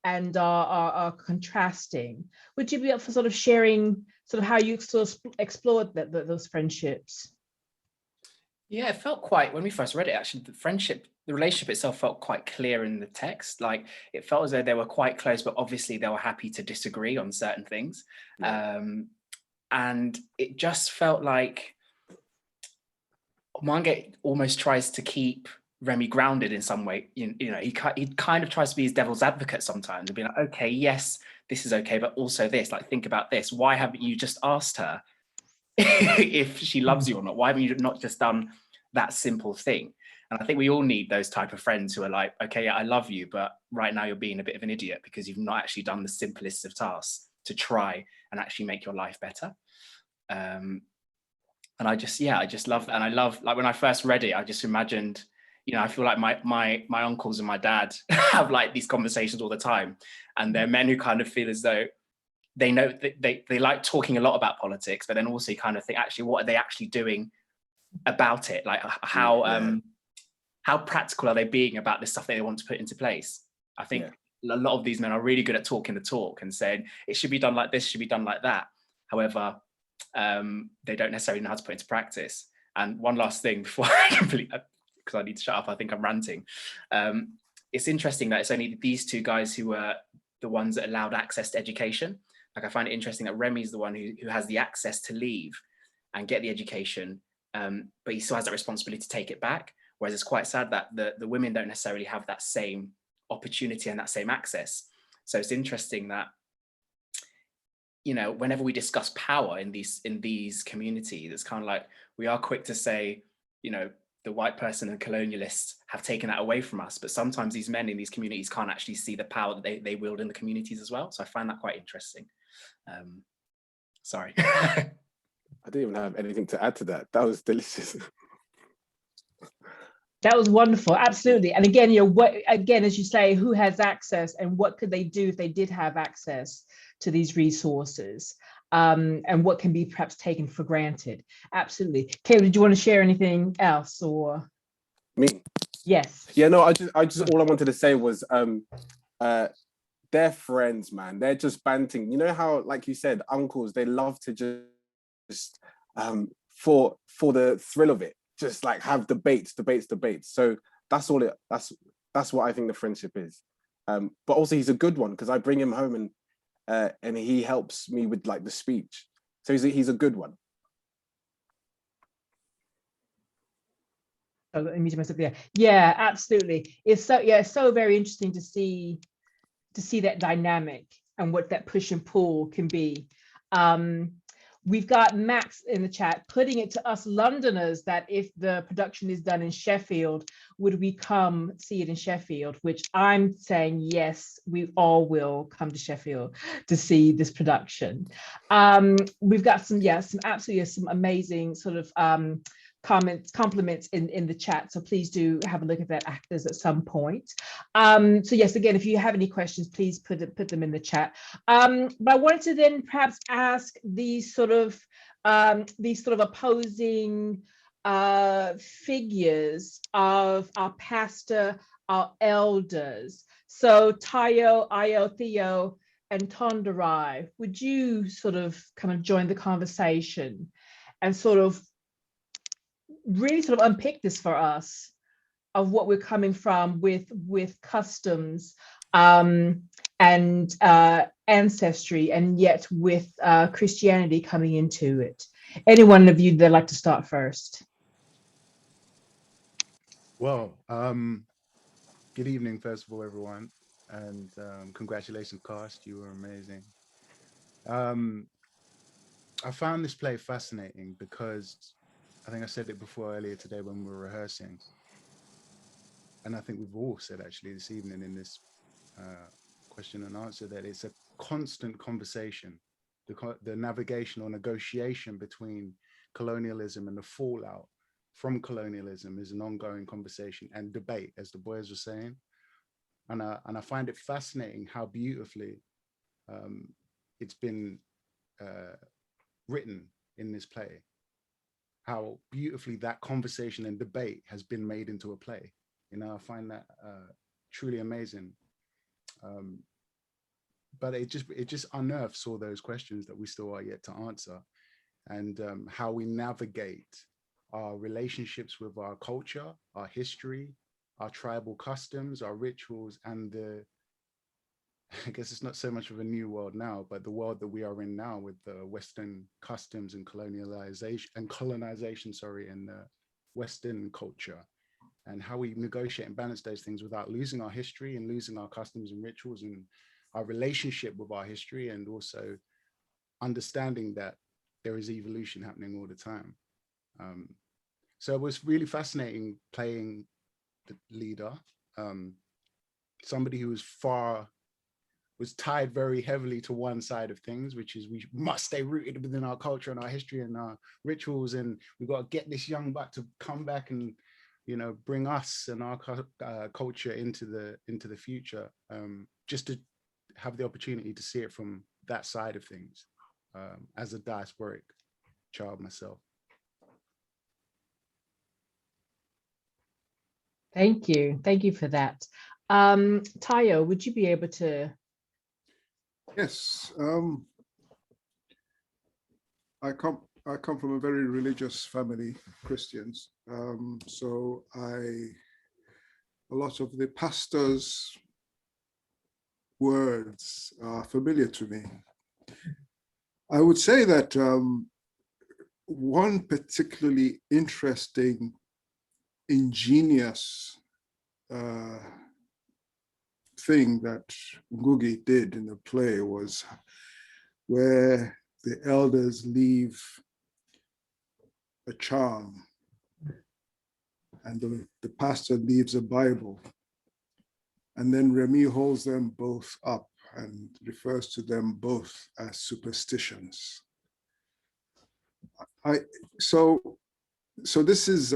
and are contrasting. Would you be up for sort of sharing sort of how you sort of explored those friendships? Yeah, it felt quite, when we first read it, actually, the relationship itself felt quite clear in the text. Like, it felt as though they were quite close, but obviously they were happy to disagree on certain things. Yeah. And it just felt like Mange almost tries to keep Remy grounded in some way. You know, he kind of tries to be his devil's advocate sometimes and be like, okay, yes, this is okay, but also this, like, think about this. Why haven't you just asked her if she loves you or not? Why haven't you not just done that simple thing? And I think we all need those type of friends who are like, okay, yeah, I love you, but right now you're being a bit of an idiot because you've not actually done the simplest of tasks to try and actually make your life better. And I just love that. And I love, like, when I first read it, I just imagined, you know, I feel like my uncles and my dad have like these conversations all the time, and they're men who kind of feel as though they know that they like talking a lot about politics, but then also kind of think, actually, what are they actually doing about it? Like, how practical are they being about this stuff that they want to put into place? I think a lot of these men are really good at talking the talk and saying it should be done like this, should be done like that. However, they don't necessarily know how to put into practice. And one last thing before I completely, because I need to shut up, I think I'm ranting. It's interesting that it's only these two guys who were the ones that allowed access to education. Like, I find it interesting that Remy's the one who has the access to leave and get the education, but he still has that responsibility to take it back. Whereas it's quite sad that the women don't necessarily have that same opportunity and that same access. So it's interesting that, you know, whenever we discuss power in these communities, it's kind of like we are quick to say, you know, the white person and colonialists have taken that away from us, but sometimes these men in these communities can't actually see the power that they wield in the communities as well. So I find that quite interesting. Sorry. I didn't even have anything to add to that. That was delicious. That was wonderful, absolutely. And again, you know, what, again, as you say, who has access and what could they do if they did have access to these resources, and what can be perhaps taken for granted? Absolutely. Caleb, did you want to share anything else, or? Me? Yes. Yeah, no, I just all I wanted to say was they're friends, man. They're just banting. You know how, like you said, uncles, they love to just for the thrill of it, just like have debates. So that's all that's what I think the friendship is. But also he's a good one because I bring him home and he helps me with like the speech. So he's a good one. Oh, let me mute myself there. Yeah, absolutely. It's so very interesting to see that dynamic and what that push and pull can be. We've got Max in the chat putting it to us Londoners that if the production is done in Sheffield, would we come see it in Sheffield? Which I'm saying yes, we all will come to Sheffield to see this production. We've got some amazing sort of compliments in the chat, so please do have a look at that, actors, at some point. So yes, again, if you have any questions, please put them in the chat. But I wanted to then perhaps ask these sort of opposing figures of our pastor, our elders. So Tayo, Ayo, Theo, and Tonderai, would you sort of kind of join the conversation and sort of really sort of unpick this for us of what we're coming from with customs and ancestry, and yet with Christianity coming into it? Any one of you that'd like to start first? Well, good evening, first of all, everyone, and congratulations, cast. You were amazing. I found this play fascinating because I think I said it before earlier today when we were rehearsing, and I think we've all said actually this evening in this question and answer, that it's a constant conversation. The navigation or negotiation between colonialism and the fallout from colonialism is an ongoing conversation and debate, as the boys were saying. And I find it fascinating how beautifully it's been written in this play, how beautifully that conversation and debate has been made into a play. You know, I find that truly amazing. But it just unearths all those questions that we still are yet to answer, and how we navigate our relationships with our culture, our history, our tribal customs, our rituals, and I guess it's not so much of a new world now, but the world that we are in now with the Western customs and colonization, and Western culture. and how we negotiate and balance those things without losing our history and losing our customs and rituals and our relationship with our history, and also understanding that there is evolution happening all the time. So it was really fascinating playing the leader, somebody who was tied very heavily to one side of things, which is we must stay rooted within our culture and our history and our rituals, and we've got to get this young buck to come back and, you know, bring us and our culture into the future, just to have the opportunity to see it from that side of things, as a diasporic child myself. Thank you for that. Tayo, would you be able to? Yes, I come from a very religious family, Christians. So a lot of the pastor's words are familiar to me. I would say that one particularly interesting, ingenious thing that Ngugi did in the play was where the elders leave a charm and the pastor leaves a Bible, and then Remy holds them both up and refers to them both as superstitions. So this is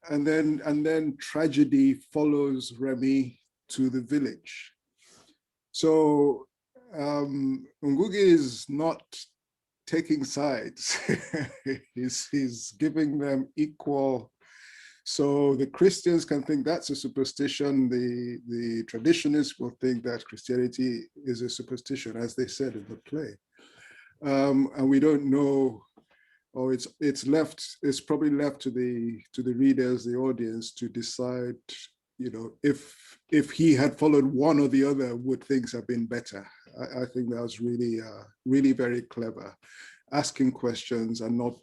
and then tragedy follows Remy to the village. So Ngugi is not taking sides. he's giving them equal. So the Christians can think that's a superstition. The traditionists will think that Christianity is a superstition, as they said in the play. And we don't know, or it's probably left to the readers, the audience, to decide, you know, if he had followed one or the other, would things have been better? I think that was really, really very clever, asking questions and not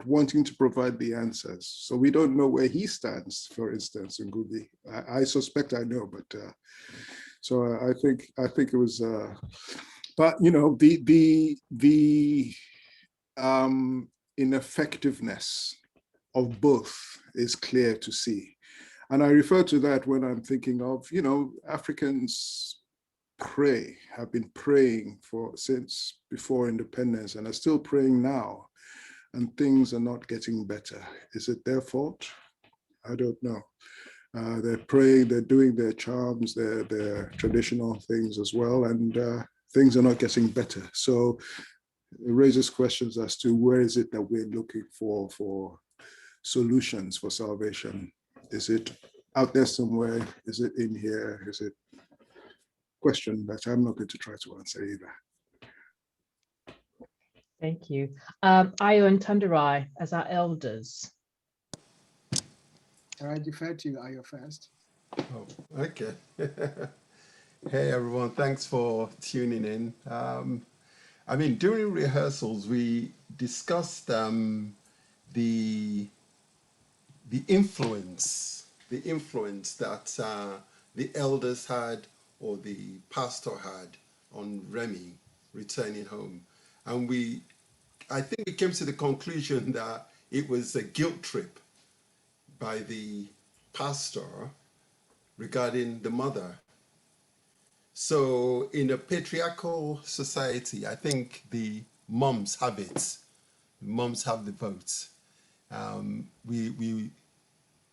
wanting to provide the answers. So we don't know where he stands, for instance, in Ngugi. I suspect I know, but so I think it was. But you know, the ineffectiveness of both is clear to see. And I refer to that when I'm thinking of, you know, Africans have been praying since before independence and are still praying now, and things are not getting better. Is it their fault? I don't know. They're praying, they're doing their charms, their traditional things as well, and things are not getting better. So it raises questions as to where is it that we're looking for solutions for salvation? Is it out there somewhere? Is it in here? Is it a question that I'm not going to try to answer either? Thank you. Ayo and Tunderai as our elders. I defer to you, Ayo, first. Oh, okay. Hey, everyone. Thanks for tuning in. I mean, during rehearsals, we discussed the influence that the elders had, or the pastor had, on Remy returning home. And I think we came to the conclusion that it was a guilt trip by the pastor regarding the mother. So in a patriarchal society, I think the moms have it. Moms have the votes. We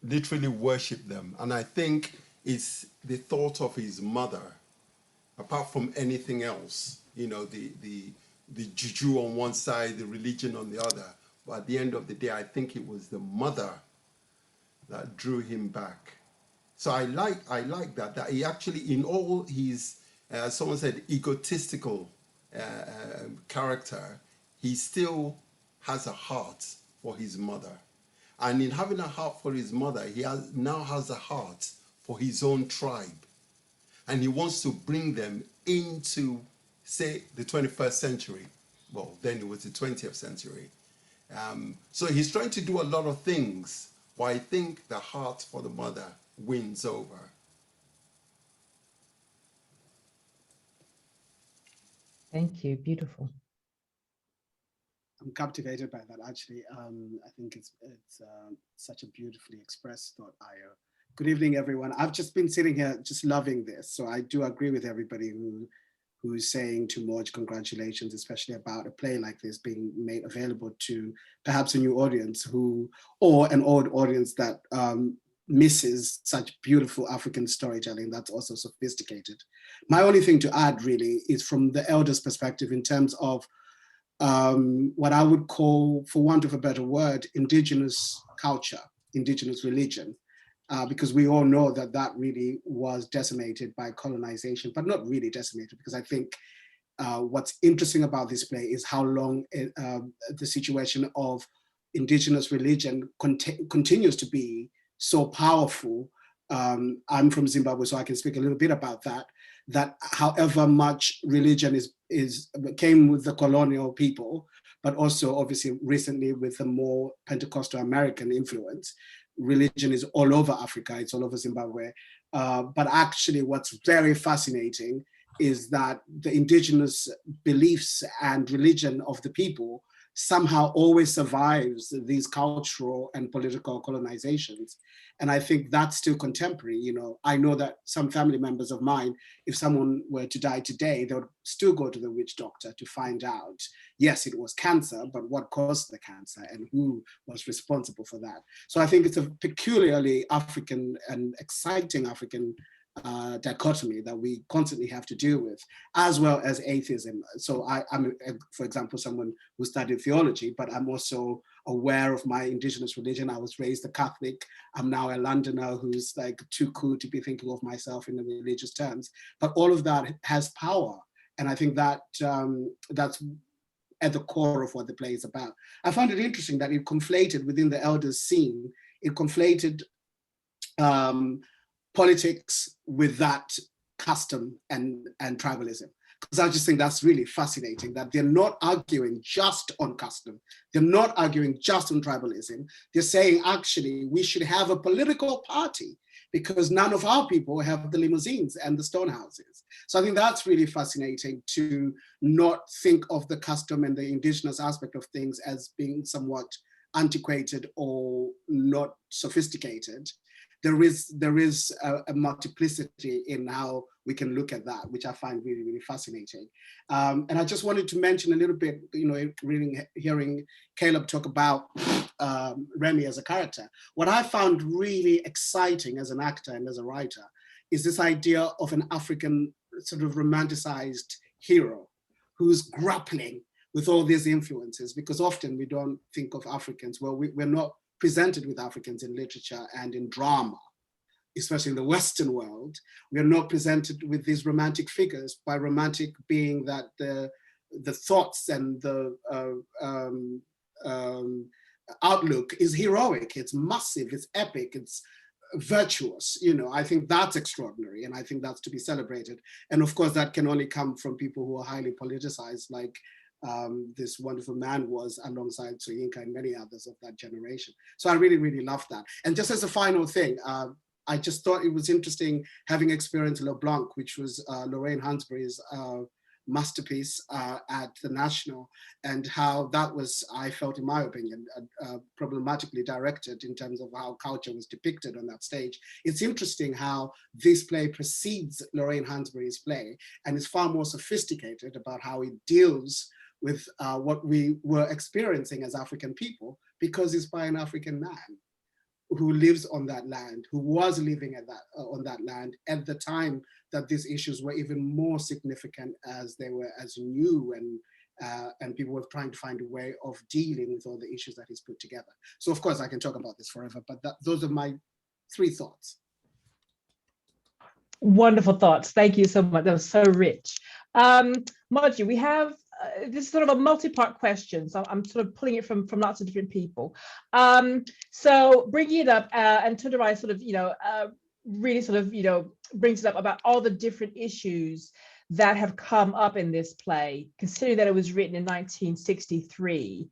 literally worship them. And I think it's the thought of his mother, apart from anything else, you know, the juju on one side, the religion on the other. But at the end of the day, I think it was the mother that drew him back. So I like that he actually, in all his, someone said, egotistical character, he still has a heart for his mother. And in having a heart for his mother, he now has a heart for his own tribe. And he wants to bring them into, say, the 21st century. Well, then it was the 20th century. So he's trying to do a lot of things, but I think the heart for the mother wins over. Thank you. Beautiful. I'm captivated by that, actually. I think it's such a beautifully expressed thought, Ayo. Good evening, everyone. I've just been sitting here just loving this. So I do agree with everybody who's saying to Moj, congratulations, especially about a play like this being made available to perhaps a new audience or an old audience that misses such beautiful African storytelling that's also sophisticated. My only thing to add really is from the elders' perspective in terms of what I would call, for want of a better word, indigenous culture, indigenous religion, because we all know that that really was decimated by colonization, but not really decimated, because I think what's interesting about this play is how long the situation of indigenous religion continues to be so powerful. I'm from Zimbabwe, so I can speak a little bit about that. That however much religion came with the colonial people, but also obviously recently with the more Pentecostal American influence, religion is all over Africa, it's all over Zimbabwe. But actually what's very fascinating is that the indigenous beliefs and religion of the people somehow always survives these cultural and political colonizations. And I think that's still contemporary. You know, I know that some family members of mine, if someone were to die today, they would still go to the witch doctor to find out, yes, it was cancer, but what caused the cancer and who was responsible for that. So I think it's a peculiarly African and exciting African dichotomy that we constantly have to deal with, as well as atheism. So I'm, for example, someone who studied theology, but I'm also aware of my indigenous religion. I was raised a Catholic. I'm now a Londoner who's like too cool to be thinking of myself in the religious terms. But all of that has power. And I think that that's at the core of what the play is about. I found it interesting that it conflated within the elders scene, it conflated politics with that custom and tribalism. Because I just think that's really fascinating that they're not arguing just on custom. They're not arguing just on tribalism. They're saying, actually, we should have a political party because none of our people have the limousines and the stone houses. So I think that's really fascinating to not think of the custom and the indigenous aspect of things as being somewhat antiquated or not sophisticated. There is a multiplicity in how we can look at that, which I find really, really fascinating. And I just wanted to mention a little bit, you know, hearing Caleb talk about Remy as a character. What I found really exciting as an actor and as a writer is this idea of an African sort of romanticized hero who's grappling with all these influences, because often we don't think of Africans, well, we're not presented with Africans in literature and in drama, especially in the Western world. We are not presented with these romantic figures, by romantic being that the thoughts and the outlook is heroic, it's massive, it's epic, it's virtuous. You know, I think that's extraordinary, and I think that's to be celebrated. And of course, that can only come from people who are highly politicized, like this wonderful man was, alongside Soyinka and many others of that generation. So I really, really love that. And just as a final thing, I just thought it was interesting having experienced LeBlanc, which was Lorraine Hansberry's masterpiece at the National, and how that was, I felt, in my opinion, problematically directed in terms of how culture was depicted on that stage. It's interesting how this play precedes Lorraine Hansberry's play and is far more sophisticated about how it deals with what we were experiencing as African people, because it's by an African man who lives on that land, who was living at on that land at the time that these issues were even more significant, as they were as new, and people were trying to find a way of dealing with all the issues that he's put together. So of course I can talk about this forever, but those are my 3 thoughts. Wonderful thoughts. Thank you so much. That was so rich. Moji, we have this is sort of a multi-part question, so I'm sort of pulling it from lots of different people. So bringing it up, and Tunderai sort of, really sort of, brings it up about all the different issues that have come up in this play, considering that it was written in 1963.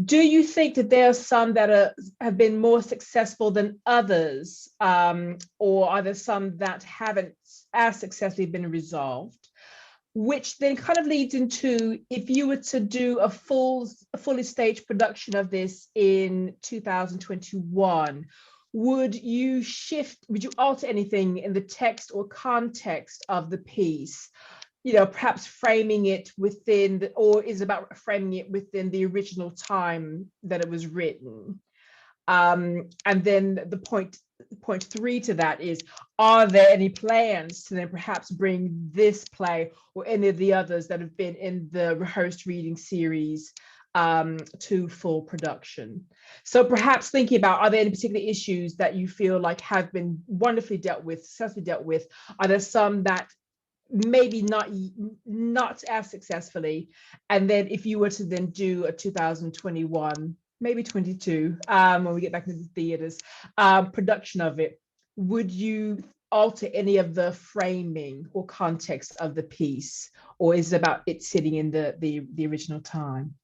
Do you think that there are some that have been more successful than others, or are there some that haven't as successfully been resolved? Which then kind of leads into, if you were to do a fully staged production of this in 2021, would you alter anything in the text or context of the piece? Perhaps framing it within, or is about framing it within the original time that it was written? And then the point 3 to that is, are there any plans to then perhaps bring this play or any of the others that have been in the rehearsed reading series to full production? So perhaps thinking about, are there any particular issues that you feel like have been wonderfully successfully dealt with? Are there some that maybe not as successfully? And then if you were to then do a 2021, maybe 22, when we get back into the theaters, production of it, would you alter any of the framing or context of the piece, or is it about it sitting in the original time?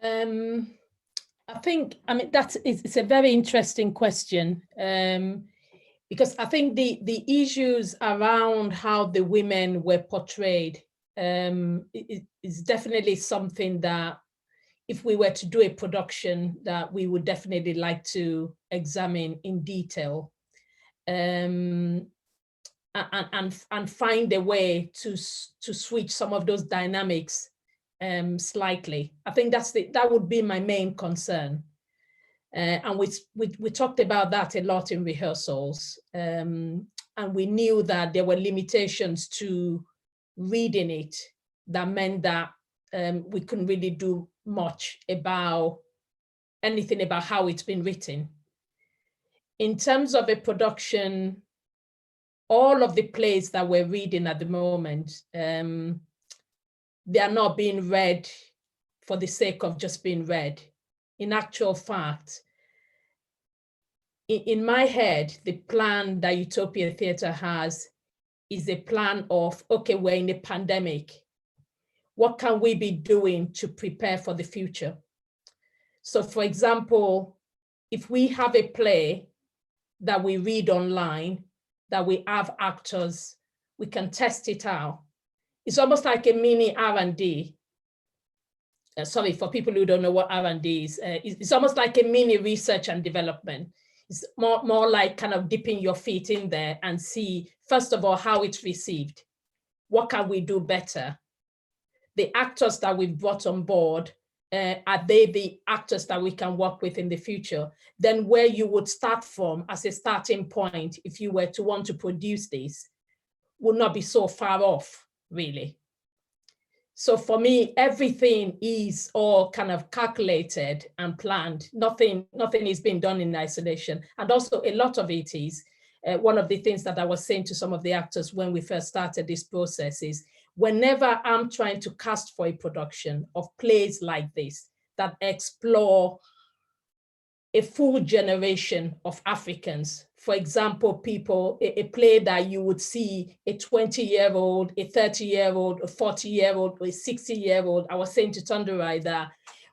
I think, it's a very interesting question, because I think the issues around how the women were portrayed is definitely something that, if we were to do a production, that we would definitely like to examine in detail, and find a way to switch some of those dynamics slightly. I think that would be my main concern. And we talked about that a lot in rehearsals, and we knew that there were limitations to reading it that meant that we couldn't really do much about anything about how it's been written. In terms of a production, all of the plays that we're reading at the moment, they are not being read for the sake of just being read. In actual fact, in my head, the plan that Utopia Theatre has is a plan of, okay, we're in a pandemic. What can we be doing to prepare for the future? So for example, if we have a play that we read online, that we have actors, we can test it out. It's almost like a mini R&D. Sorry, for people who don't know what R&D is, it's almost like a mini research and development. It's more like kind of dipping your feet in there and see, first of all, how it's received. What can we do better? The actors that we've brought on board, are they the actors that we can work with in the future? Then where you would start from as a starting point, if you were to want to produce this, would not be so far off, really. So for me, everything is all kind of calculated and planned. Nothing is being done in isolation. And also a lot of it is, one of the things that I was saying to some of the actors when we first started this process is, whenever I'm trying to cast for a production of plays like this that explore a full generation of Africans, for example, a play that you would see a 20-year-old, a 30-year-old, a 40-year-old, or a 60-year-old. I was saying to Tandurai that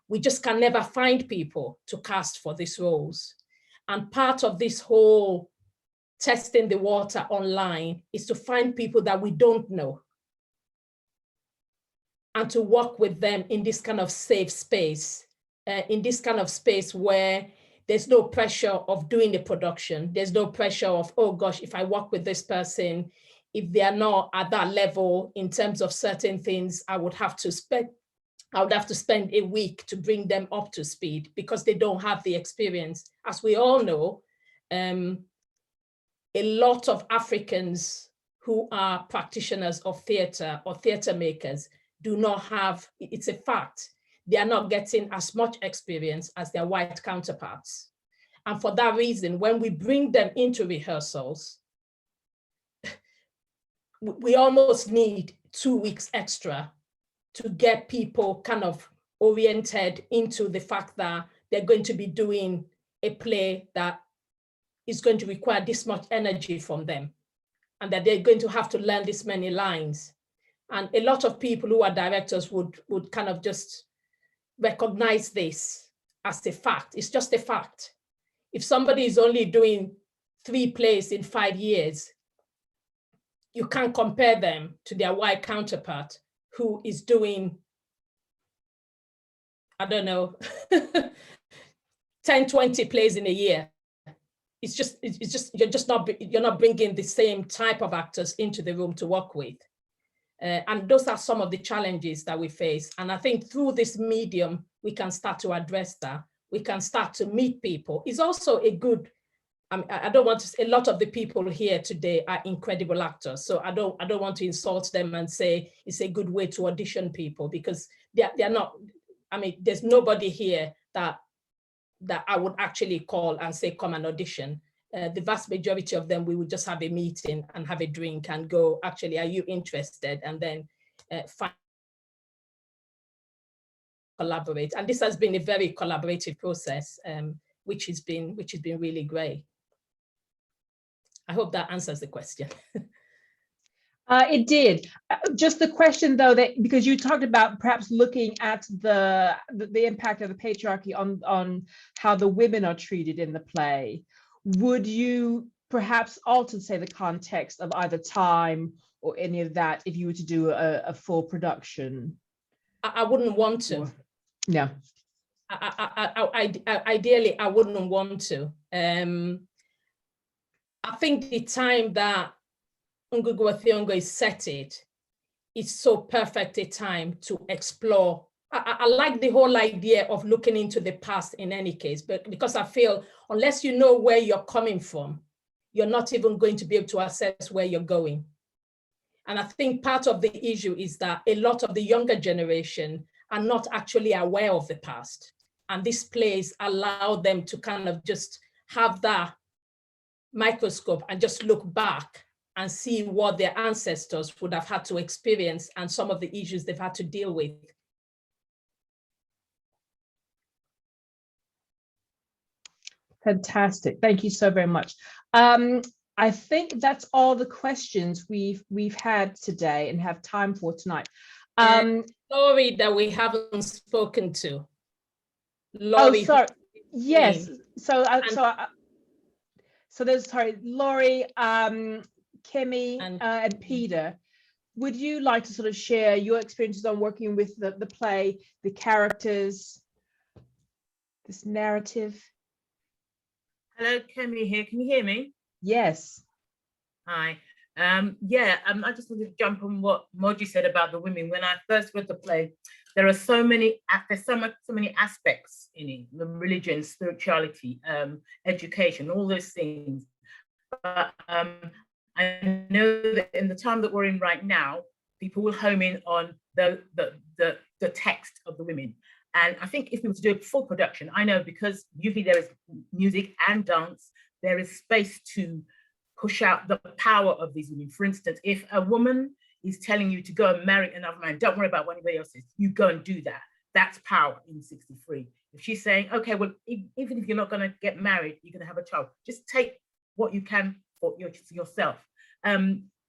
we just can never find people to cast for these roles. And part of this whole testing the water online is to find people that we don't know and to work with them in this kind of safe space, in this kind of space where there's no pressure of doing the production. There's no pressure of, oh gosh, if I work with this person, if they are not at that level in terms of certain things, I would have to spend a week to bring them up to speed because they don't have the experience. As we all know, a lot of Africans who are practitioners of theater or theater makers do not have, it's a fact, they are not getting as much experience as their white counterparts. And for that reason, when we bring them into rehearsals, we almost need 2 weeks extra to get people kind of oriented into the fact that they're going to be doing a play that is going to require this much energy from them, and that they're going to have to learn this many lines. And a lot of people who are directors would kind of just recognize this as a fact. It's just a fact. If somebody is only doing 3 plays in 5 years, you can't compare them to their white counterpart who is doing, I don't know, 10, 20 plays in a year. It's just you're not bringing the same type of actors into the room to work with. And those are some of the challenges that we face. And I think through this medium, we can start to address that. We can start to meet people. It's also a good, I don't want to, a lot of the people here today are incredible actors. So I don't want to insult them and say it's a good way to audition people, because they're not, I mean, there's nobody here that I would actually call and say, come and audition. The vast majority of them, we would just have a meeting and have a drink and go, actually, are you interested? And then collaborate. And this has been a very collaborative process, which has been really great. I hope that answers the question. It did. Just the question, though, that because you talked about perhaps looking at the impact of the patriarchy on how the women are treated in the play, would you perhaps alter, say, the context of either time or any of that if you were to do a full production? I wouldn't want to. No. Ideally, I wouldn't want to. I think the time that Ngugi wa Thiong'o is set it's so perfect a time to explore. I like the whole idea of looking into the past in any case, but because I feel unless you know where you're coming from, you're not even going to be able to assess where you're going. And I think part of the issue is that a lot of the younger generation are not actually aware of the past. And these plays allow them to kind of just have that microscope and just look back and see what their ancestors would have had to experience and some of the issues they've had to deal with. Fantastic. Thank you so very much. I think that's all the questions we've had today and have time for tonight. Laurie that we haven't spoken to. Laurie, oh, sorry. Yes. So there's, sorry, Laurie, Kimmy, and Peter. Would you like to sort of share your experiences on working with the play, the characters, this narrative? Hello, Kimmy here. Can you hear me? Yes. Hi. I just wanted to jump on what Moji said about the women. When I first read the play, there are so many aspects in it: the religion, spirituality, education, all those things. But I know that in the time that we're in right now, people will home in on the text of the women. And I think if we were to do a full production, I know because usually there is music and dance, there is space to push out the power of these women. For instance, if a woman is telling you to go and marry another man, don't worry about what anybody else says, you go and do that. That's power in 63. If she's saying, okay, well, even if you're not going to get married, you're going to have a child, just take what you can for yourself.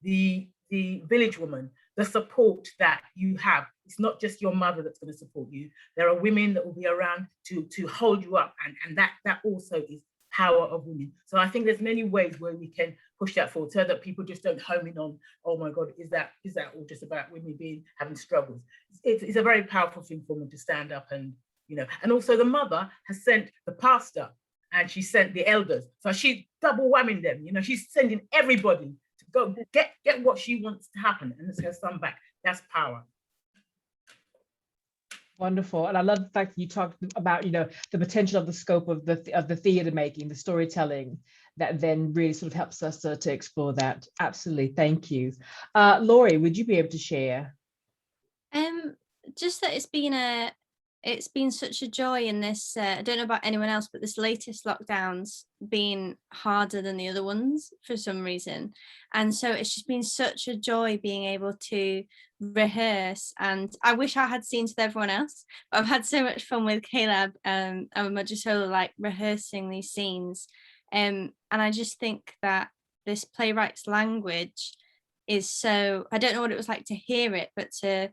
The village woman, the support that you have, it's not just your mother that's going to support you. There are women that will be around to hold you up, and that also is power of women. So I think there's many ways where we can push that forward so that people just don't home in on, oh my God, is that all just about women having struggles? It's a very powerful thing for women to stand up and, and also the mother has sent the pastor and she sent the elders. So she's double whamming them, she's sending everybody to go get what she wants to happen and it's her son back. That's power. Wonderful. And I love the fact that you talked about, the potential of the scope of the theater making, the storytelling, that then really sort of helps us to explore that. Absolutely. Thank you. Laurie, would you be able to share? Just that it's been such a joy in this, I don't know about anyone else, but this latest lockdown's been harder than the other ones for some reason. And so it's just been such a joy being able to rehearse. And I wish I had scenes with everyone else, but I've had so much fun with Caleb and Mojisola, like rehearsing these scenes. And I just think that this playwright's language is so, I don't know what it was like to hear it, but to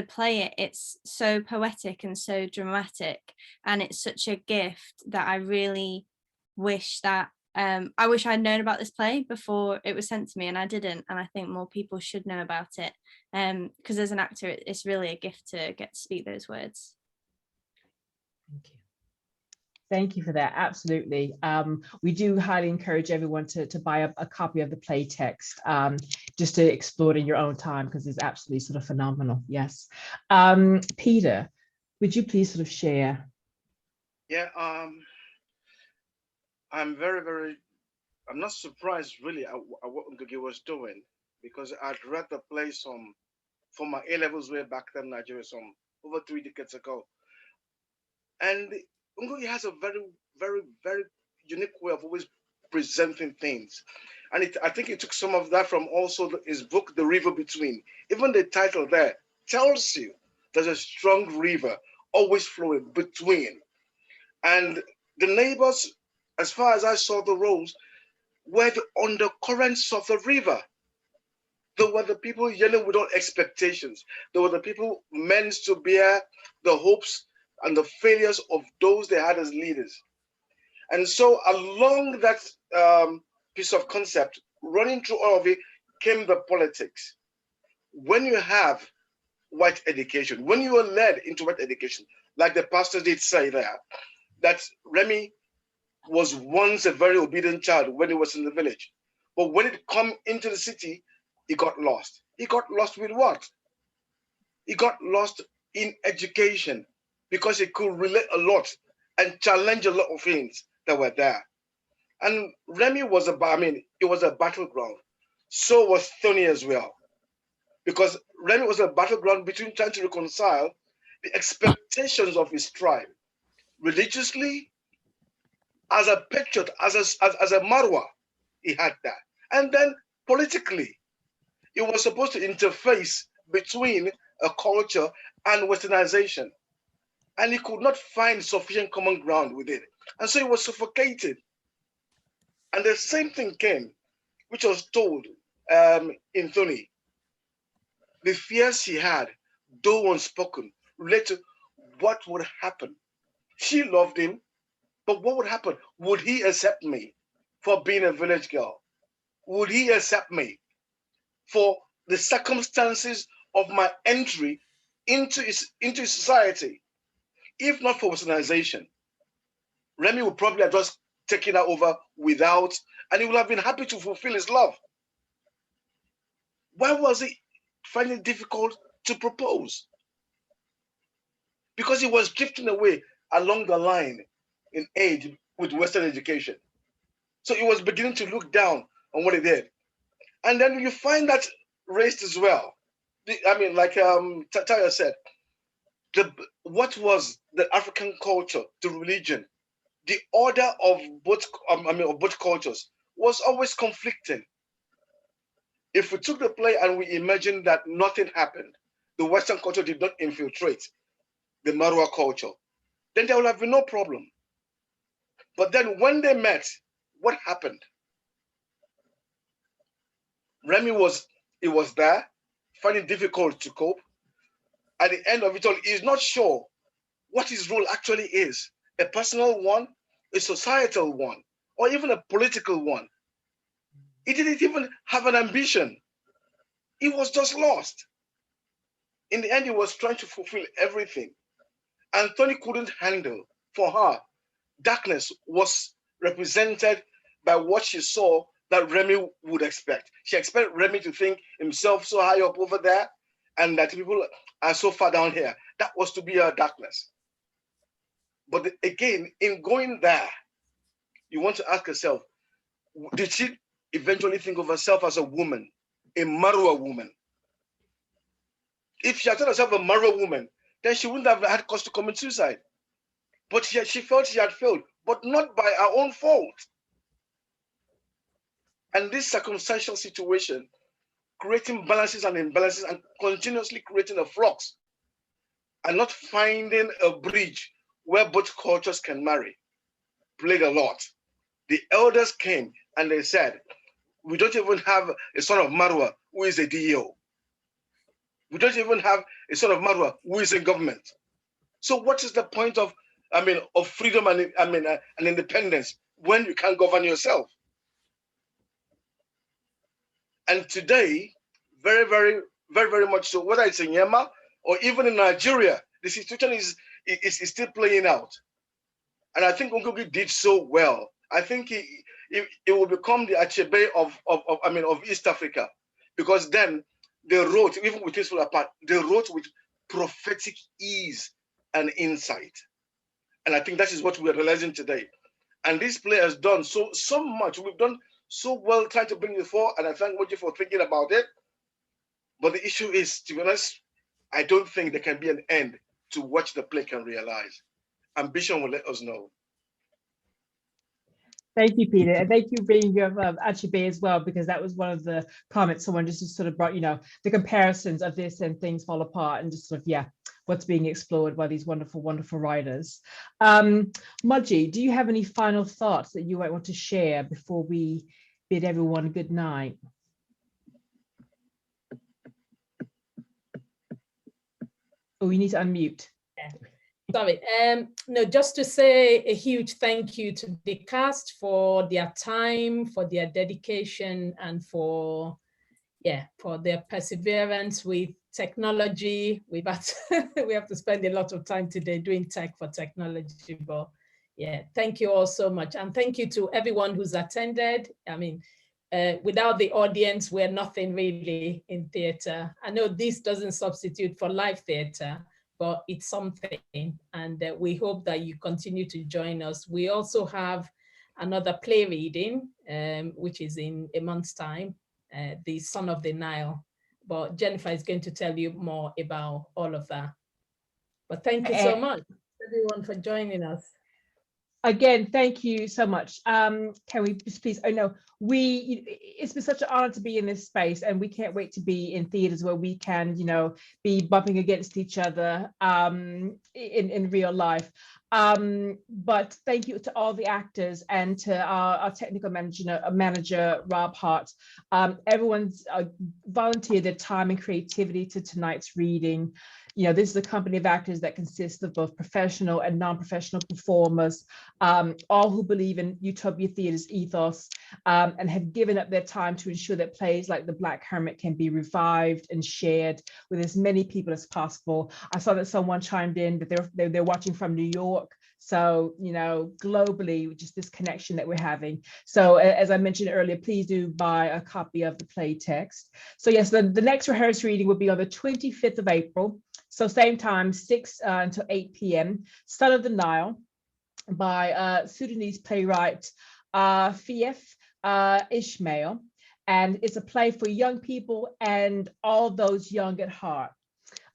play it, it's so poetic and so dramatic, and it's such a gift that I really wish that I wish I'd known about this play before it was sent to me, and I didn't, and I think more people should know about it, because as an actor it's really a gift to get to speak those words. Thank you. Thank you for that. Absolutely. We do highly encourage everyone to buy a copy of the play text, just to explore it in your own time, because it's absolutely sort of phenomenal. Yes. Peter, would you please sort of share? Yeah, I'm not surprised really at what Ngugi was doing, because I'd read the play for my A-levels way back then in Nigeria, over 3 decades ago. And Ngugi has a very, very, very unique way of always presenting things. And I think he took some of that from also his book, The River Between. Even the title there tells you there's a strong river always flowing between. And the neighbors, as far as I saw the roles, were the undercurrents of the river. There were the people yelling without expectations. There were the people meant to bear the hopes and the failures of those they had as leaders. And so along that piece of concept, running through all of it came the politics. When you have white education, when you are led into white education, like the pastor did say there, that Remy was once a very obedient child when he was in the village. But when it come into the city, he got lost. He got lost with what? He got lost in education, because he could relate a lot and challenge a lot of things that were there. And Remy was it was a battleground. So was Tony as well. Because Remy was a battleground between trying to reconcile the expectations of his tribe, religiously, as a patriot, as a Marwa, he had that. And then politically, he was supposed to interface between a culture and westernization. And he could not find sufficient common ground with it. And so he was suffocated. And the same thing came, which was told in Tony. The fears she had, though unspoken, related to what would happen. She loved him, but what would happen? Would he accept me for being a village girl? Would he accept me for the circumstances of my entry into his society? If not for westernization, Remy would probably have just taken her over without, and he would have been happy to fulfill his love. Why was he finding it difficult to propose? Because he was drifting away along the line in age with Western education. So he was beginning to look down on what he did. And then you find that raised as well. Like Taya said, what was the African culture, the religion, the order of both cultures was always conflicting. If we took the play and we imagined that nothing happened, the Western culture did not infiltrate the Marwa culture, then there would have been no problem. But then when they met, what happened? Remy was there, finding it difficult to cope. At the end of it all, he's not sure what his role actually is, a personal one, a societal one, or even a political one. He didn't even have an ambition. He was just lost. In the end, he was trying to fulfill everything. And Tony couldn't handle. For her, darkness was represented by what she saw that Remy would expect. She expected Remy to think himself so high up over there and that people are so far down here. That was to be her darkness. But again, in going there, you want to ask yourself, did she eventually think of herself as a woman, a Marwa woman? If she had thought herself a Marwa woman, then she wouldn't have had cause to commit suicide. But she felt she had failed, but not by her own fault. And this circumstantial situation, creating balances and imbalances and continuously creating a flux and not finding a bridge where both cultures can marry, played a lot. The elders came and they said, we don't even have a son of Marwa who is a DEO. We don't even have a son of Marwa who is in government. So what is the point of, of freedom and and independence when you can't govern yourself? And today, very, very, very, very much so, whether it's in Yemen or even in Nigeria, the situation is still playing out. And I think Nkogi did so well. I think it will become the Achebe of East Africa, because then they wrote, even with this apart, they wrote with prophetic ease and insight. And I think that is what we're realizing today. And this play has done so much. We've done so well trying to bring it forward, and I thank Moji for thinking about it. But the issue is, to be honest, I don't think there can be an end to what the play can realize. Ambition will let us know. Thank you, Peter, and thank you for bringing up Achebe as well, because that was one of the comments someone just sort of brought, the comparisons of this and Things Fall Apart, and just sort of, what's being explored by these wonderful, wonderful writers. Moji, do you have any final thoughts that you might want to share before we bid everyone good night? Oh, you need to unmute. Yeah. Sorry, no, just to say a huge thank you to the cast for their time, for their dedication, and for their perseverance with technology. We have to spend a lot of time today doing tech for technology, but yeah, thank you all so much. And thank you to everyone who's attended. Without the audience, we're nothing really in theater. I know this doesn't substitute for live theater, but it's something, and we hope that you continue to join us. We also have another play reading, which is in a month's time, The Son of the Nile, but Jennifer is going to tell you more about all of that. But thank you so much, everyone, for joining us. Again, thank you so much. Can we just please, it's been such an honor to be in this space, and we can't wait to be in theaters where we can, be bumping against each other in real life. But thank you to all the actors and to our technical manager, Rob Hart. Everyone's volunteered their time and creativity to tonight's reading. This is a company of actors that consists of both professional and non-professional performers, all who believe in Utopia Theatre's ethos and have given up their time to ensure that plays like The Black Hermit can be revived and shared with as many people as possible. I saw that someone chimed in that they're watching from New York. So, globally, just this connection that we're having. So as I mentioned earlier, please do buy a copy of the play text. So yes, the next rehearsed reading will be on the 25th of April. So same time, 6 until 8 p.m. Son of the Nile by Sudanese playwright Fief Ishmael. And it's a play for young people and all those young at heart.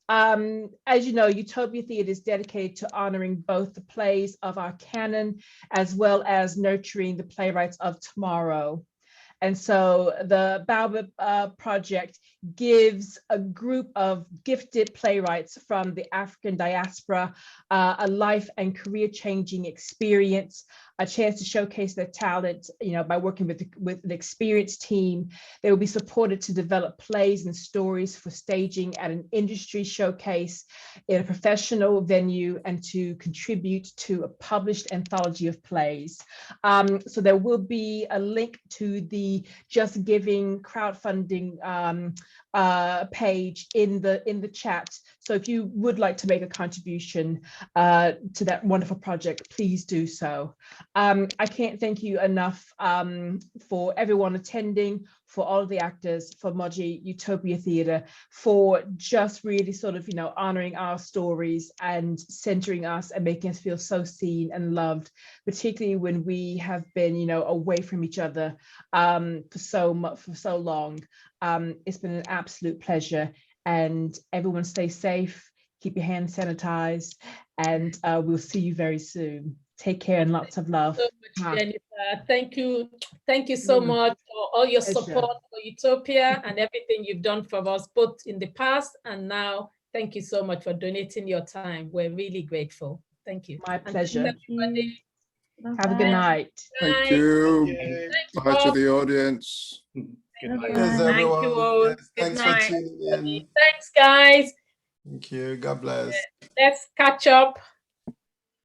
As you know, Utopia Theatre is dedicated to honoring both the plays of our canon as well as nurturing the playwrights of tomorrow. And so the Baobab Project gives a group of gifted playwrights from the African diaspora a life and career-changing experience, a chance to showcase their talent, by working with an experienced team. They will be supported to develop plays and stories for staging at an industry showcase in a professional venue and to contribute to a published anthology of plays. So there will be a link to the Just Giving crowdfunding page in the chat. So if you would like to make a contribution to that wonderful project, please do so. I can't thank you enough for everyone attending, for all of the actors, for Moji Utopia Theatre, for just really sort of, honoring our stories and centering us and making us feel so seen and loved, particularly when we have been, away from each other for so long. It's been an absolute pleasure, and everyone stay safe, keep your hands sanitized, and we'll see you very soon. Take care and lots of love. So much, Jennifer. Thank you so much for all your support for Utopia and everything you've done for us, both in the past and now. Thank you so much for donating your time. We're really grateful. Thank you. My pleasure. Everybody. Have a good night. Thank you. Thanks, Bye to Bob. the audience. Good night. Cheers, Thank everyone. you all. Yes, Good thanks night. for tuning in. Thanks, guys. Thank you. God bless. Let's catch up.